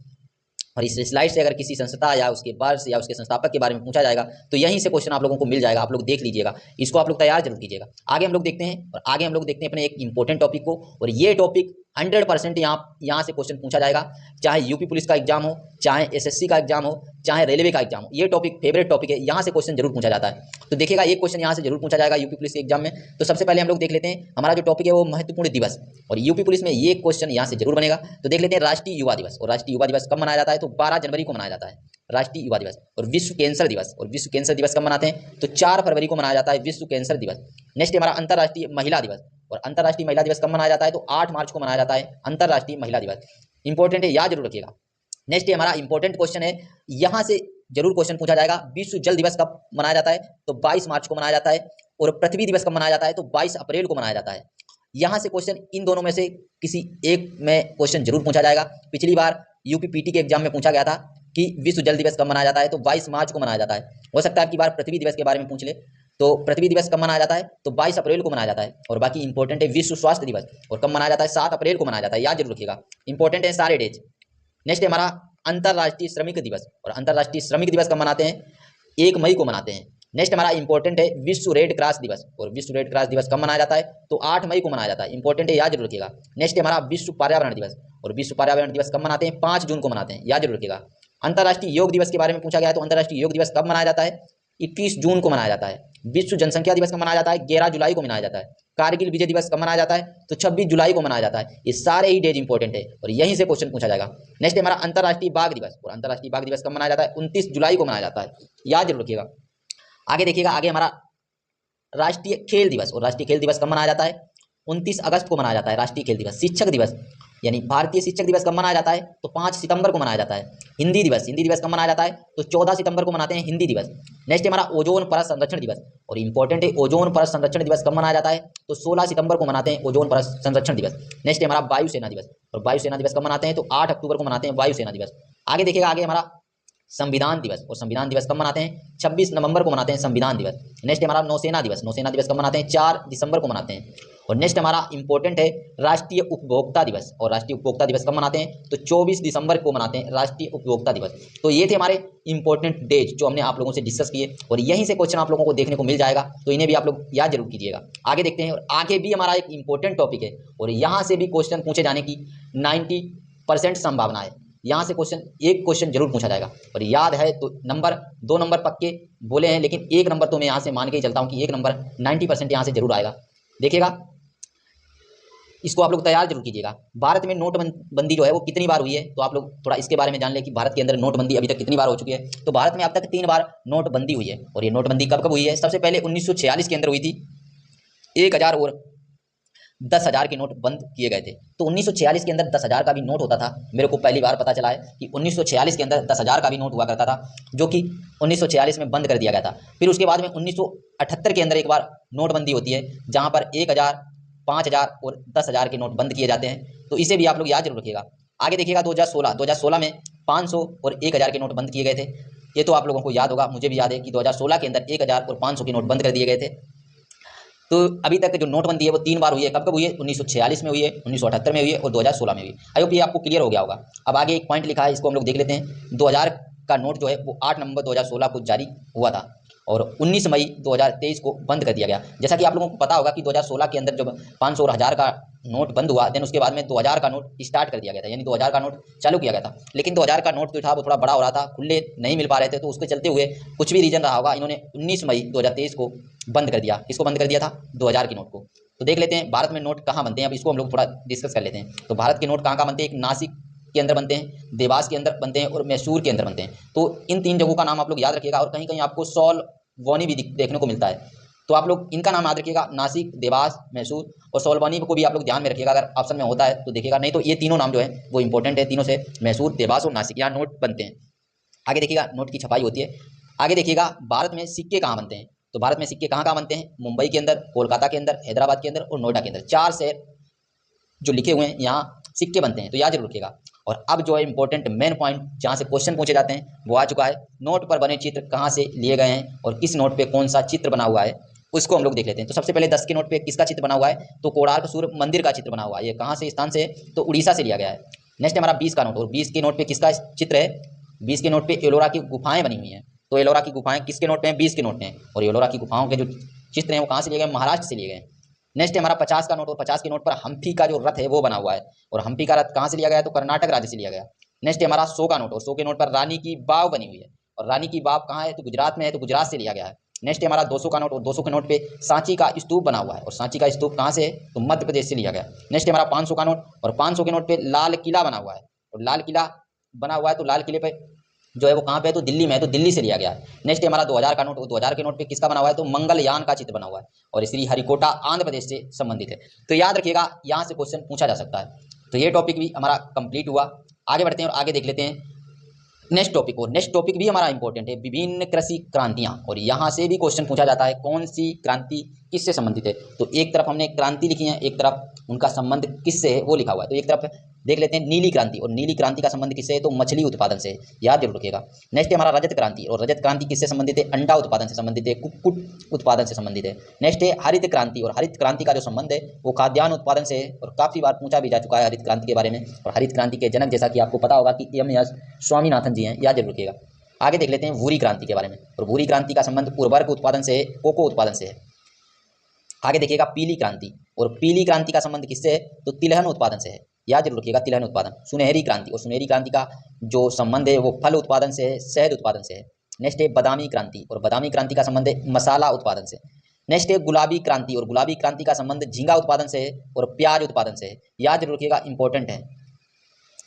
और इस स्लाइड से अगर किसी संस्था या उसके वर्ष या उसके संस्थापक के बारे में पूछा जाएगा तो यहीं से क्वेश्चन आप लोगों को मिल जाएगा। आप लोग देख लीजिएगा, इसको आप लोग तैयार जरूर कीजिएगा। आगे हम लोग देखते हैं, और आगे हम लोग देखते हैं अपने एक इंपॉर्टेंट टॉपिक को, और ये टॉपिक 100% यहाँ से क्वेश्चन पूछा जाएगा, चाहे यूपी पुलिस का एग्जाम हो, चाहे एसएससी का एग्जाम हो, चाहे रेलवे का एग्जाम हो। ये टॉपिक फेवरेट टॉपिक है, यहाँ से क्वेश्चन जरूर पूछा जाता है। तो देखिएगा एक क्वेश्चन यहाँ से जरूर पूछा जाएगा यूपी पुलिस के एग्जाम में। तो सबसे पहले हम लोग देख लेते हैं हमारा जो टॉपिक है वो महत्वपूर्ण दिवस, और यूपी पुलिस में ये क्वेश्चन यहाँ से जरूर बनेगा। तो देख लेते हैं राष्ट्रीय युवा दिवस। और राष्ट्रीय युवा दिवस कब मनाया जाता है? तो 12 जनवरी को मनाया जाता है राष्ट्रीय युवा दिवस। और विश्व कैंसर दिवस, और विश्व कैंसर दिवस कब मनाते हैं? तो 4 फरवरी को मनाया जाता है विश्व कैंसर दिवस। नेक्स्ट हमारा अंतर्राष्ट्रीय महिला दिवस, और अंतर्राष्ट्रीय महिला दिवस कब मनाया जाता है? तो 8 मार्च को मनाया जाता है अंतर्राष्ट्रीय महिला दिवस। इंपॉर्टेंट है, याद जरूर रखिएगा। नेक्स्ट हमारा इंपॉर्टेंट क्वेश्चन है, यहाँ से जरूर क्वेश्चन पूछा जाएगा, विश्व जल दिवस कब मनाया जाता है? तो 22 मार्च को मनाया जाता है। और पृथ्वी दिवस कब मनाया जाता है? तो 22 अप्रैल को मनाया जाता है। यहाँ से क्वेश्चन इन दोनों में से किसी एक में क्वेश्चन जरूर पूछा जाएगा। पिछली बार यूपीपीटी के एग्जाम में पूछा गया था कि विश्व जल दिवस कब मनाया जाता है? तो 22 मार्च को मनाया जाता है। हो सकता है कि बार पृथ्वी दिवस के बारे में पूछ ले। तो पृथ्वी दिवस कब मनाया जाता है? तो 22 अप्रैल को मनाया जाता है। और बाकी इंपॉर्टेंट है विश्व स्वास्थ्य दिवस, और कब मनाया जाता है? 7 अप्रैल को मनाया जाता है, याद जरूर रखिएगा। इंपॉर्टेंट है सारे डेज। नेक्स्ट है हमारा अंतर्राष्ट्रीय श्रमिक दिवस, और अंतर्राष्ट्रीय श्रमिक दिवस कब मनाते हैं? 1 मई को मनाते हैं। नेक्स्ट हमारा इंपॉर्टेंट है विश्व रेड क्रॉस दिवस, और विश्व रेड क्रॉस दिवस कब मनाया जाता है? तो 8 मई को मनाया जाता है। इंपॉर्टेंट है, याद जरूर रखिएगा। नेक्स्ट हमारा विश्व पर्यावरण दिवस, और विश्व पर्यावरण दिवस कब मनाते हैं? 5 जून को मनाते हैं, याद जरूर रखिएगा। अंतर्राष्ट्रीय योग दिवस के बारे में पूछा गया है, तो अंतर्राष्ट्रीय योग दिवस कब मनाया जाता है? 21 जून को मनाया जाता है। विश्व जनसंख्या दिवस कब मनाया जाता है? 11 जुलाई को मनाया जाता है। कारगिल विजय दिवस कब मनाया जाता है? तो 26 जुलाई को मनाया जाता है। ये सारे ही डेज इंपॉर्टेंट है, और यहीं से क्वेश्चन पूछा जाएगा। नेक्स्ट हमारा अंतर्राष्ट्रीय बाघ दिवस, और अंतर्राष्ट्रीय बाघ दिवस कब मनाया जाता है? 29 जुलाई को मनाया जाता है, याद जरूर रखिएगा। आगे देखिएगा, आगे हमारा राष्ट्रीय खेल दिवस, और राष्ट्रीय खेल दिवस कब मनाया जाता है? 29 अगस्त को मनाया जाता है राष्ट्रीय खेल दिवस। शिक्षक दिवस यानी भारतीय शिक्षक दिवस कब मनाया जाता है? तो 5 सितंबर को मनाया जाता है। हिंदी दिवस, हिंदी दिवस कब मनाया जाता है? तो 14 सितंबर को मनाते हैं हिंदी दिवस। नेक्स्ट हमारा ओजोन परत संरक्षण दिवस, और इंपॉर्टेंट है ओजोन परत संरक्षण दिवस कब मनाया जाता है? तो 16 सितंबर को मनाते हैं ओजोन परत संरक्षण दिवस। नेक्स्ट हमारा वायुसेना दिवस, और वायुसेना दिवस कब मनाते हैं? तो 8 अक्टूबर को मनाते हैं वायुसेना दिवस। आगे देखिएगा, आगे हमारा संविधान दिवस, और संविधान दिवस कब मनाते हैं? 26 नवंबर को मनाते हैं संविधान दिवस। नेक्स्ट हमारा नौसेना दिवस, नौसेना दिवस कब मनाते हैं? 4 दिसंबर को मनाते हैं। और नेक्स्ट हमारा इंपॉर्टेंट है राष्ट्रीय उपभोक्ता दिवस, और राष्ट्रीय उपभोक्ता दिवस कब मनाते हैं? तो 24 दिसंबर को मनाते हैं राष्ट्रीय उपभोक्ता दिवस। तो ये थे हमारे इंपॉर्टेंट डेज जो हमने आप लोगों से डिस्कस किए, और यहीं से क्वेश्चन आप लोगों को देखने को मिल जाएगा, तो इन्हें भी आप लोग याद जरूर कीजिएगा। आगे देखते हैं, और आगे भी हमारा एक इंपॉर्टेंट टॉपिक है, और यहाँ से भी क्वेश्चन पूछे जाने की 90% संभावना है। यहाँ से क्वेश्चन एक क्वेश्चन जरूर पूछा जाएगा, और याद है तो नंबर 2 नंबर पक्के बोले हैं, लेकिन 1 नंबर तो मैं यहाँ से मान के ही चलता हूँ कि 1 नंबर 90% यहाँ से जरूर आएगा। देखिएगा, इसको आप लोग तैयार जरूर कीजिएगा। भारत में नोटबंदी जो है वो कितनी बार हुई है? तो आप लोग थोड़ा इसके बारे में जान लें कि भारत के अंदर नोटबंदी अभी तक कितनी बार हो चुकी है। तो भारत में अब तक 3 बार नोटबंदी हुई है, और ये नोटबंदी कब कब हुई है? सबसे पहले 1946 के अंदर हुई थी। 1000 और 10,000 के नोट बंद किए गए थे। तो 1946 के अंदर 10,000 का भी नोट होता था। मेरे को पहली बार पता चला है कि 1946 के अंदर 10,000 का भी नोट हुआ करता था, जो कि 1946 में बंद कर दिया गया था। फिर उसके बाद में 1978 के अंदर एक बार नोटबंदी होती है, जहां पर 1,000, 5,000 और 10,000 के नोट बंद किए जाते हैं। तो इसे भी आप लोग याद जरूर रखिएगा। आगे देखिएगा, 2016 में 500 और 1,000 के नोट बंद किए गए थे। ये तो आप लोगों को याद होगा, मुझे भी याद है कि 2016 के अंदर 1,000 और 500 के नोट बंद कर दिए गए थे। तो अभी तक जो नोटबंदी है वो 3 बार हुई है। कब कब हुई है? 1946 में हुई है, 1978 में हुई है, और 2016 में हुई। आई होप ये आपको क्लियर हो गया होगा। अब आगे एक पॉइंट लिखा है, इसको हम लोग देख लेते हैं। 2000 का नोट जो है वो 8 नवंबर 2016 को जारी हुआ था, और 19 मई 2023 को बंद कर दिया गया। जैसा कि आप लोगों को पता होगा कि 2016 के अंदर जब 500 और 1000 का नोट बंद हुआ, देन उसके बाद में 2000 का नोट स्टार्ट कर दिया गया था, यानी 2000 का नोट चालू किया गया था। लेकिन 2000 का नोट जो था वो थोड़ा बड़ा हो रहा था, खुले नहीं मिल पा रहे थे, तो उसके चलते हुए कुछ भी रीजन रहा होगा, इन्होंने 19 मई 2023 को बंद कर दिया। किसको बंद कर दिया था? 2000 के नोट को। तो देख लेते हैं भारत में नोट कहाँ बनते हैं, अब इसको हम लोग थोड़ा डिस्कस कर लेते हैं। तो भारत के नोट कहाँ कहाँ बनते हैं? एक नासिक के अंदर बनते हैं, देवास के अंदर बनते हैं, और मैसूर के अंदर बनते हैं। तो इन 3 जगहों का नाम आप लोग याद रखिएगा, और कहीं कहीं आपको सोलबनी भी देखने को मिलता है, तो आप लोग इनका नाम याद रखिएगा। नासिक, देवास, मैसूर और सोलबनी को भी आप लोग ध्यान में रखिएगा, अगर ऑप्शन में होता है तो देखिएगा, नहीं तो ये तीनों नाम जो है वो इंपॉर्टेंट है। तीनों से मैसूर, देवास और नासिक यहाँ नोट बनते हैं। आगे देखिएगा, नोट की छपाई होती है। आगे देखिएगा, भारत में सिक्के कहाँ बनते हैं? तो भारत में सिक्के कहाँ कहाँ बनते हैं? मुंबई के अंदर, कोलकाता के अंदर, हैदराबाद के अंदर और नोएडा के अंदर। 4 शहर जो लिखे हुए हैं यहाँ सिक्के बनते हैं, तो याद जरूर रखिएगा। और अब जो है इंपॉर्टेंट मेन पॉइंट जहाँ से क्वेश्चन पूछे जाते हैं वो आ चुका है। नोट पर बने चित्र कहाँ से लिए गए हैं और किस नोट पे कौन सा चित्र बना हुआ है, उसको हम लोग देख लेते हैं। तो सबसे पहले 10 के नोट पे किसका चित्र बना हुआ है? तो कोणार्क सूर्य मंदिर का चित्र बना हुआ है। ये कहाँ से स्थान से? तो उड़ीसा से लिया गया है। नेक्स्ट हमारा 20 का नोट, और 20 के नोट पे किसका चित्र है? 20 के नोट पे एलोरा की गुफाएं बनी हुई हैं। तो एलोरा की गुफाएं किसके नोट पे हैं? 20 के नोट में। और एलोरा की गुफाओं के जो चित्र हैं वो कहाँ से लिए गए? महाराष्ट्र से लिए गए। नेक्स्ट है हमारा 50 का नोट, और 50 के नोट पर हम्पी का जो रथ है वो बना हुआ है, और हम्पी का रथ कहाँ से लिया गया है, तो कर्नाटक राज्य से लिया गया। नेक्स्ट है हमारा 100 का नोट, और 100 के नोट पर रानी की वाव बनी हुई है, और रानी की वाव कहाँ है, तो गुजरात में है, तो गुजरात से लिया गया है। नेक्स्ट है हमारा 200 का नोट, और 200 के नोट पे सांची का स्तूप बना हुआ है, और सांची का स्तूप कहाँ से है, तो मध्य प्रदेश से लिया गया। नेक्स्ट है हमारा 500 का नोट, और 500 के नोट पे लाल किला बना हुआ है, और लाल किला बना हुआ है, तो लाल किले पे जो है वो कहाँ पे है, तो दिल्ली में है, तो दिल्ली से लिया गया है। नेक्स्ट है हमारा 2000 का नोट, 2000 के नोट पे किसका बना हुआ है, तो मंगलयान का चित्र बना हुआ है, और श्री हरिकोटा आंध्र प्रदेश से संबंधित है। तो याद रखिएगा यहाँ से क्वेश्चन पूछा जा सकता है। तो ये टॉपिक भी हमारा कंप्लीट हुआ। आगे बढ़ते हैं और आगे देख लेते हैं नेक्स्ट टॉपिक को। नेक्स्ट टॉपिक भी हमारा इंपॉर्टेंट है, विभिन्न कृषि क्रांतियां, और यहाँ से भी क्वेश्चन पूछा जाता है कौन सी क्रांति किससे संबंधित है। तो एक तरफ हमने क्रांति लिखी है, एक तरफ उनका संबंध किससे है वो लिखा हुआ है। तो एक तरफ देख लेते हैं नीली क्रांति, और नीली क्रांति का संबंध किससे है, तो मछली उत्पादन से, याद जरूर रखिएगा। नेक्स्ट है हमारा रजत क्रांति, और रजत क्रांति किससे संबंधित है, अंडा उत्पादन से संबंधित है, कुक्कुट उत्पादन से संबंधित है। नेक्स्ट है हरित क्रांति, और हरित क्रांति का जो संबंध है वो खाद्यान्न उत्पादन से है, और काफी बार पूछा भी जा चुका है हरित क्रांति के बारे में। और हरित क्रांति के जनक जैसा कि आपको पता होगा कि एम.एस. स्वामीनाथन जी हैं, याद जरूर रखिएगा। आगे देख लेते हैं भूरी क्रांति के बारे में, और भूरी क्रांति का संबंध उर्वरक उत्पादन से, कोको उत्पादन से है। आगे देखिएगा पीली क्रांति, और पीली क्रांति का संबंध किससे है, तो तिलहन उत्पादन से है, याद जरूर रखिएगा तिलहन उत्पादन। सुनहरी क्रांति, और सुनहरी क्रांति का जो संबंध है वो फल उत्पादन से है, शहद उत्पादन से है। नेक्स्ट है बादामी क्रांति, और बादामी क्रांति का संबंध है मसाला उत्पादन से। नेक्स्ट है गुलाबी क्रांति, और गुलाबी क्रांति का संबंध झींगा उत्पादन से है और प्याज उत्पादन से है, याद जरूर रखिएगा, इंपॉर्टेंट है।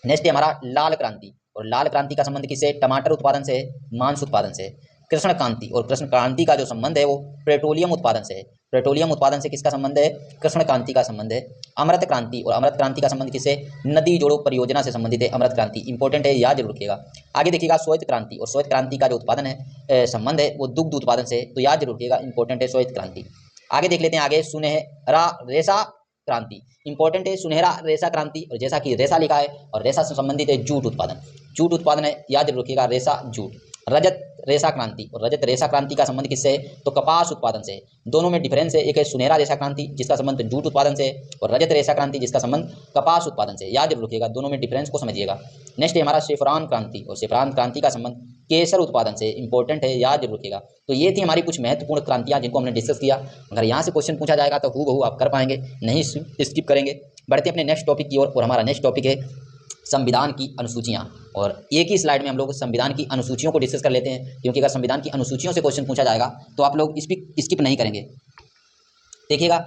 नेक्स्ट है हमारा लाल क्रांति, और लाल क्रांति का संबंध किससे, टमाटर उत्पादन से है, मांस उत्पादन से है। कृष्ण क्रांति, और कृष्ण क्रांति का जो संबंध है वो पेट्रोलियम उत्पादन से है, पेट्रोलियम उत्पादन से किसका संबंध है, कृष्ण क्रांति का संबंध है। अमृत क्रांति, और अमृत क्रांति का संबंध किससे, नदी जोड़ो परियोजना से संबंधित है अमृत क्रांति, इंपॉर्टेंट है, याद जरूर रखिएगा। आगे देखिएगा श्वेत क्रांति, और श्वेत क्रांति का जो उत्पादन है संबंध है वो दुग्ध उत्पादन से, तो याद जरूर रखिएगा, इंपॉर्टेंट है श्वेत क्रांति। आगे देख लेते हैं आगे सुनहरा रेशा क्रांति, इंपॉर्टेंट है सुनहरा रेशा क्रांति, और जैसा कि रेशा लिखा है और रेशा से संबंधित है जूट उत्पादन, जूट उत्पादन है, याद रखिएगा रेशा जूट। रजत रेशा क्रांति, और रजत रेशा क्रांति का संबंध किससे है, तो कपास उत्पादन से। दोनों में डिफरेंस है, एक है सुनहरा रेशा क्रांति जिसका संबंध जूट उत्पादन से, और रजत रेशा क्रांति जिसका संबंध कपास उत्पादन से, याद रखिएगा, दोनों में डिफरेंस को समझिएगा। नेक्स्ट है हमारा सेफ्रॉन क्रांति, और सेफ्रॉन क्रांति का संबंध केसर उत्पादन से, इंपॉर्टेंट है, याद जरूर रखिएगा। तो ये थी हमारी कुछ महत्वपूर्ण क्रांतियां जिनको हमने डिस्कस किया। अगर यहाँ से क्वेश्चन पूछा जाएगा तो हूबहू आप कर पाएंगे, नहीं स्किप करेंगे। बढ़ते अपने नेक्स्ट टॉपिक की ओर, और हमारा नेक्स्ट टॉपिक है संविधान की अनुसूचियां, और एक ही स्लाइड में हम लोग संविधान की अनुसूचियों को डिस्कस कर लेते हैं, क्योंकि अगर संविधान की अनुसूचियों से क्वेश्चन पूछा जाएगा तो आप लोग स्किप नहीं करेंगे। देखिएगा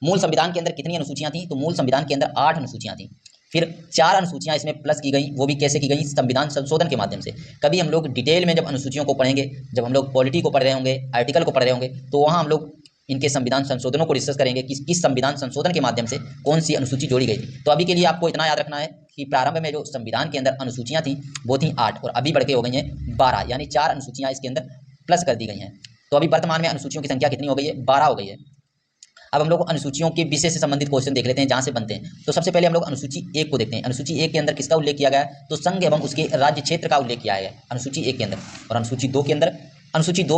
मूल संविधान के अंदर कितनी अनुसूचियां थी, तो मूल संविधान के अंदर 8 अनुसूचियां थी, फिर 4 अनुसूचियां इसमें प्लस की गई, वो भी कैसे की गई, संविधान संशोधन के माध्यम से। कभी हम लोग डिटेल में जब अनुसूचियों को पढ़ेंगे, जब हम लोग पॉलिटी को पढ़ रहे होंगे, आर्टिकल को पढ़ रहे होंगे, तो वहाँ हम लोग इनके संविधान संशोधनों को डिस्कस करेंगे कि किस संविधान संशोधन के माध्यम से कौन सी अनुसूची जोड़ी गई थी। तो अभी के लिए आपको इतना याद रखना है कि प्रारंभ में जो संविधान के अंदर अनुसूचियां थी वो थी 8, और अभी बढ़ के हो गई हैं 12, यानी 4 अनुसूचियां इसके अंदर प्लस कर दी गई हैं। तो अभी वर्तमान में अनुसूचियों की संख्या कितनी हो गई है, 12 हो गई है। अब हम लोग अनुसूचियों के विषय से संबंधित क्वेश्चन देख लेते हैं जहां से बनते हैं। तो सबसे पहले हम लोग अनुसूची 1 को देखते हैं। अनुसूची 1 के अंदर किसका उल्लेख किया गया है, तो संघ एवं उसके राज्य क्षेत्र का उल्लेख किया गया है अनुसूची 1 के अंदर। और अनुसूची 2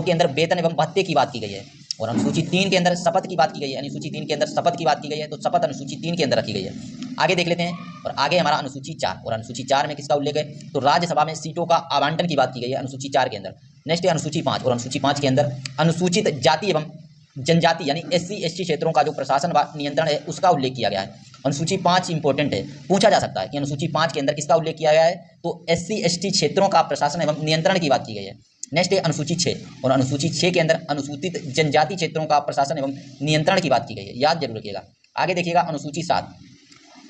के अंदर वेतन एवं भत्ते की बात की गई है, और अनुसूची 3 के अंदर शपथ की बात की गई है, अनुसूची 3 के अंदर शपथ की बात की गई है, तो शपथ अनुसूची 3 के अंदर रखी गई है। आगे देख लेते हैं, और आगे हमारा अनुसूची 4, और अनुसूची 4 में किसका उल्लेख है, तो राज्यसभा में सीटों का आवंटन की बात की गई है अनुसूची 4 के अंदर। नेक्स्ट है अनुसूची 5, और अनुसूची 5 के अंदर अनुसूचित जाति एवं जनजाति यानी SC/ST क्षेत्रों का जो प्रशासन व नियंत्रण है उसका उल्लेख किया गया है। अनुसूची 5 इंपॉर्टेंट है, पूछा जा सकता है कि अनुसूची 5 के अंदर किसका उल्लेख किया गया है, तो SC/ST क्षेत्रों का प्रशासन एवं नियंत्रण की बात की गई है। नेक्स्ट है अनुसूची 6, और अनुसूची 6 के अंदर अनुसूचित जनजाति क्षेत्रों का प्रशासन एवं नियंत्रण की बात की गई है, याद जरूर रखिएगा। आगे देखिएगा अनुसूची 7,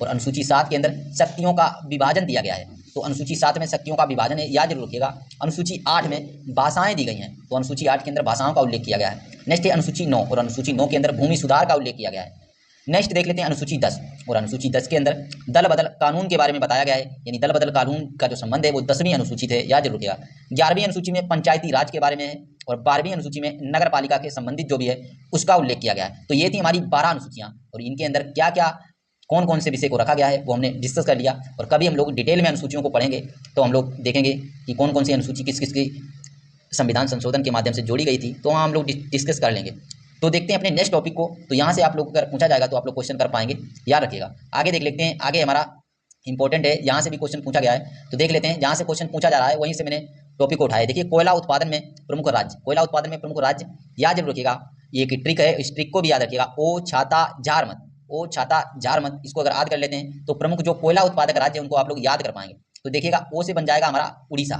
और अनुसूची 7 के अंदर शक्तियों का विभाजन दिया गया है, तो अनुसूची 7 में शक्तियों का विभाजन है, याद जरूर रखिएगा। अनुसूची 8 में भाषाएं दी गई हैं, तो अनुसूची 8 के अंदर भाषाओं का उल्लेख किया गया है। नेक्स्ट है अनुसूची 9, और अनुसूची 9 के अंदर भूमि सुधार का उल्लेख किया गया है। नेक्स्ट देख लेते हैं अनुसूची 10, और अनुसूची 10 के अंदर दल बदल कानून के बारे में बताया गया है, यानी दल बदल कानून का जो संबंध है वो 10वीं अनुसूची है, याद जरूर रखिएगा। 11वीं अनुसूची में पंचायती राज के बारे में है, और 12वीं अनुसूची में नगर पालिका के संबंधित जो भी है उसका उल्लेख किया गया है। तो ये थी हमारी 12 अनुसूचियाँ, और इनके अंदर क्या क्या कौन कौन से विषय को रखा गया है वो हमने डिस्कस कर लिया। और कभी हम लोग डिटेल में अनुसूचियों को पढ़ेंगे तो हम लोग देखेंगे कि कौन कौन सी अनुसूची किस किस की संविधान संशोधन के माध्यम से जोड़ी गई थी, तो वहाँ हम लोग डिस्कस कर लेंगे। तो देखते हैं अपने नेक्स्ट टॉपिक को। तो यहाँ से आप लोग अगर पूछा जाएगा तो आप लोग क्वेश्चन कर पाएंगे, याद रखिएगा। आगे देख लेते हैं, आगे हमारा इंपॉर्टेंट है, यहाँ से भी क्वेश्चन पूछा गया है, तो देख लेते हैं। जहाँ से क्वेश्चन पूछा जा रहा है वहीं से मैंने टॉपिक को उठाया। देखिए कोयला उत्पादन में प्रमुख राज्य, कोयला उत्पादन में प्रमुख राज्य याद जरूर रखिएगा। ये एक ट्रिक है, इस ट्रिक को भी याद रखिएगा। ओ छाता झार मत, ओ छाता झार मत, इसको अगर याद कर लेते हैं तो प्रमुख जो कोयला उत्पादक राज्य है उनको आप लोग याद कर पाएंगे। तो देखिएगा, ओ से बन जाएगा हमारा उड़ीसा,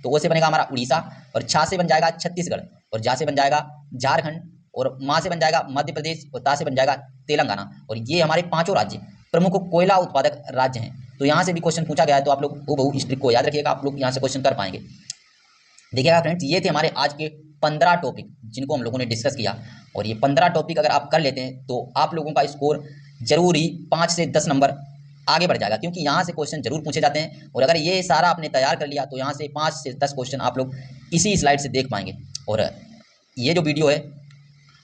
तो ओ से बनेगा हमारा उड़ीसा, और छा से बन जाएगा छत्तीसगढ़, और जा से बन जाएगा झारखंड, और माँ से बन जाएगा मध्य प्रदेश, और ता से बन जाएगा तेलंगाना। और ये हमारे पांचों राज्य प्रमुख कोयला उत्पादक राज्य हैं। तो यहाँ से भी क्वेश्चन पूछा गया है, तो आप लोग वो इस ट्रिक को याद रखिएगा, आप लोग यहाँ से क्वेश्चन कर पाएंगे। देखिएगा फ्रेंड्स, ये थे हमारे आज के 15 टॉपिक जिनको हम लोगों ने डिस्कस किया, और ये 15 टॉपिक अगर आप कर लेते हैं तो आप लोगों का स्कोर जरूर ही 5 से 10 नंबर आगे बढ़ जाएगा, क्योंकि यहाँ से क्वेश्चन जरूर पूछे जाते हैं। और अगर ये सारा आपने तैयार कर लिया तो यहाँ से 5 से 10 क्वेश्चन आप लोग इसी स्लाइड से देख पाएंगे। और ये जो वीडियो है,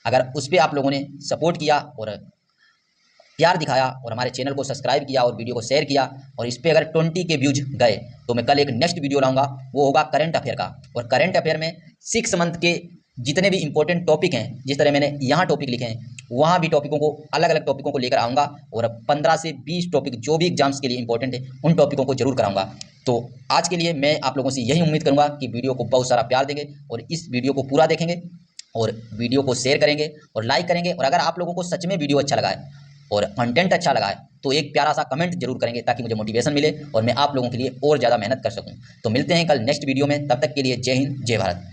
अगर उस पर आप लोगों ने सपोर्ट किया और प्यार दिखाया और हमारे चैनल को सब्सक्राइब किया और वीडियो को शेयर किया, और इस पर अगर 20 के व्यूज गए तो मैं कल एक नेक्स्ट वीडियो लाऊंगा, वो होगा करंट अफेयर का। और करंट अफेयर में 6 मंथ के जितने भी इंपॉर्टेंट टॉपिक हैं, जिस तरह मैंने यहाँ टॉपिक लिखे हैं, वहाँ भी टॉपिकों को, अलग अलग टॉपिकों को लेकर आऊँगा, और 15 से 20 टॉपिक जो भी एग्जाम्स के लिए इंपॉर्टेंट है उन टॉपिकों को जरूर कराऊंगा। तो आज के लिए मैं आप लोगों से यही उम्मीद करूँगा कि वीडियो को बहुत सारा प्यार देंगे और इस वीडियो को पूरा देखेंगे और वीडियो को शेयर करेंगे और लाइक करेंगे। और अगर आप लोगों को सच में वीडियो अच्छा लगा है और कंटेंट अच्छा लगा है तो एक प्यारा सा कमेंट जरूर करेंगे, ताकि मुझे मोटिवेशन मिले और मैं आप लोगों के लिए और ज़्यादा मेहनत कर सकूं। तो मिलते हैं कल नेक्स्ट वीडियो में, तब तक के लिए जय हिंद, जय भारत।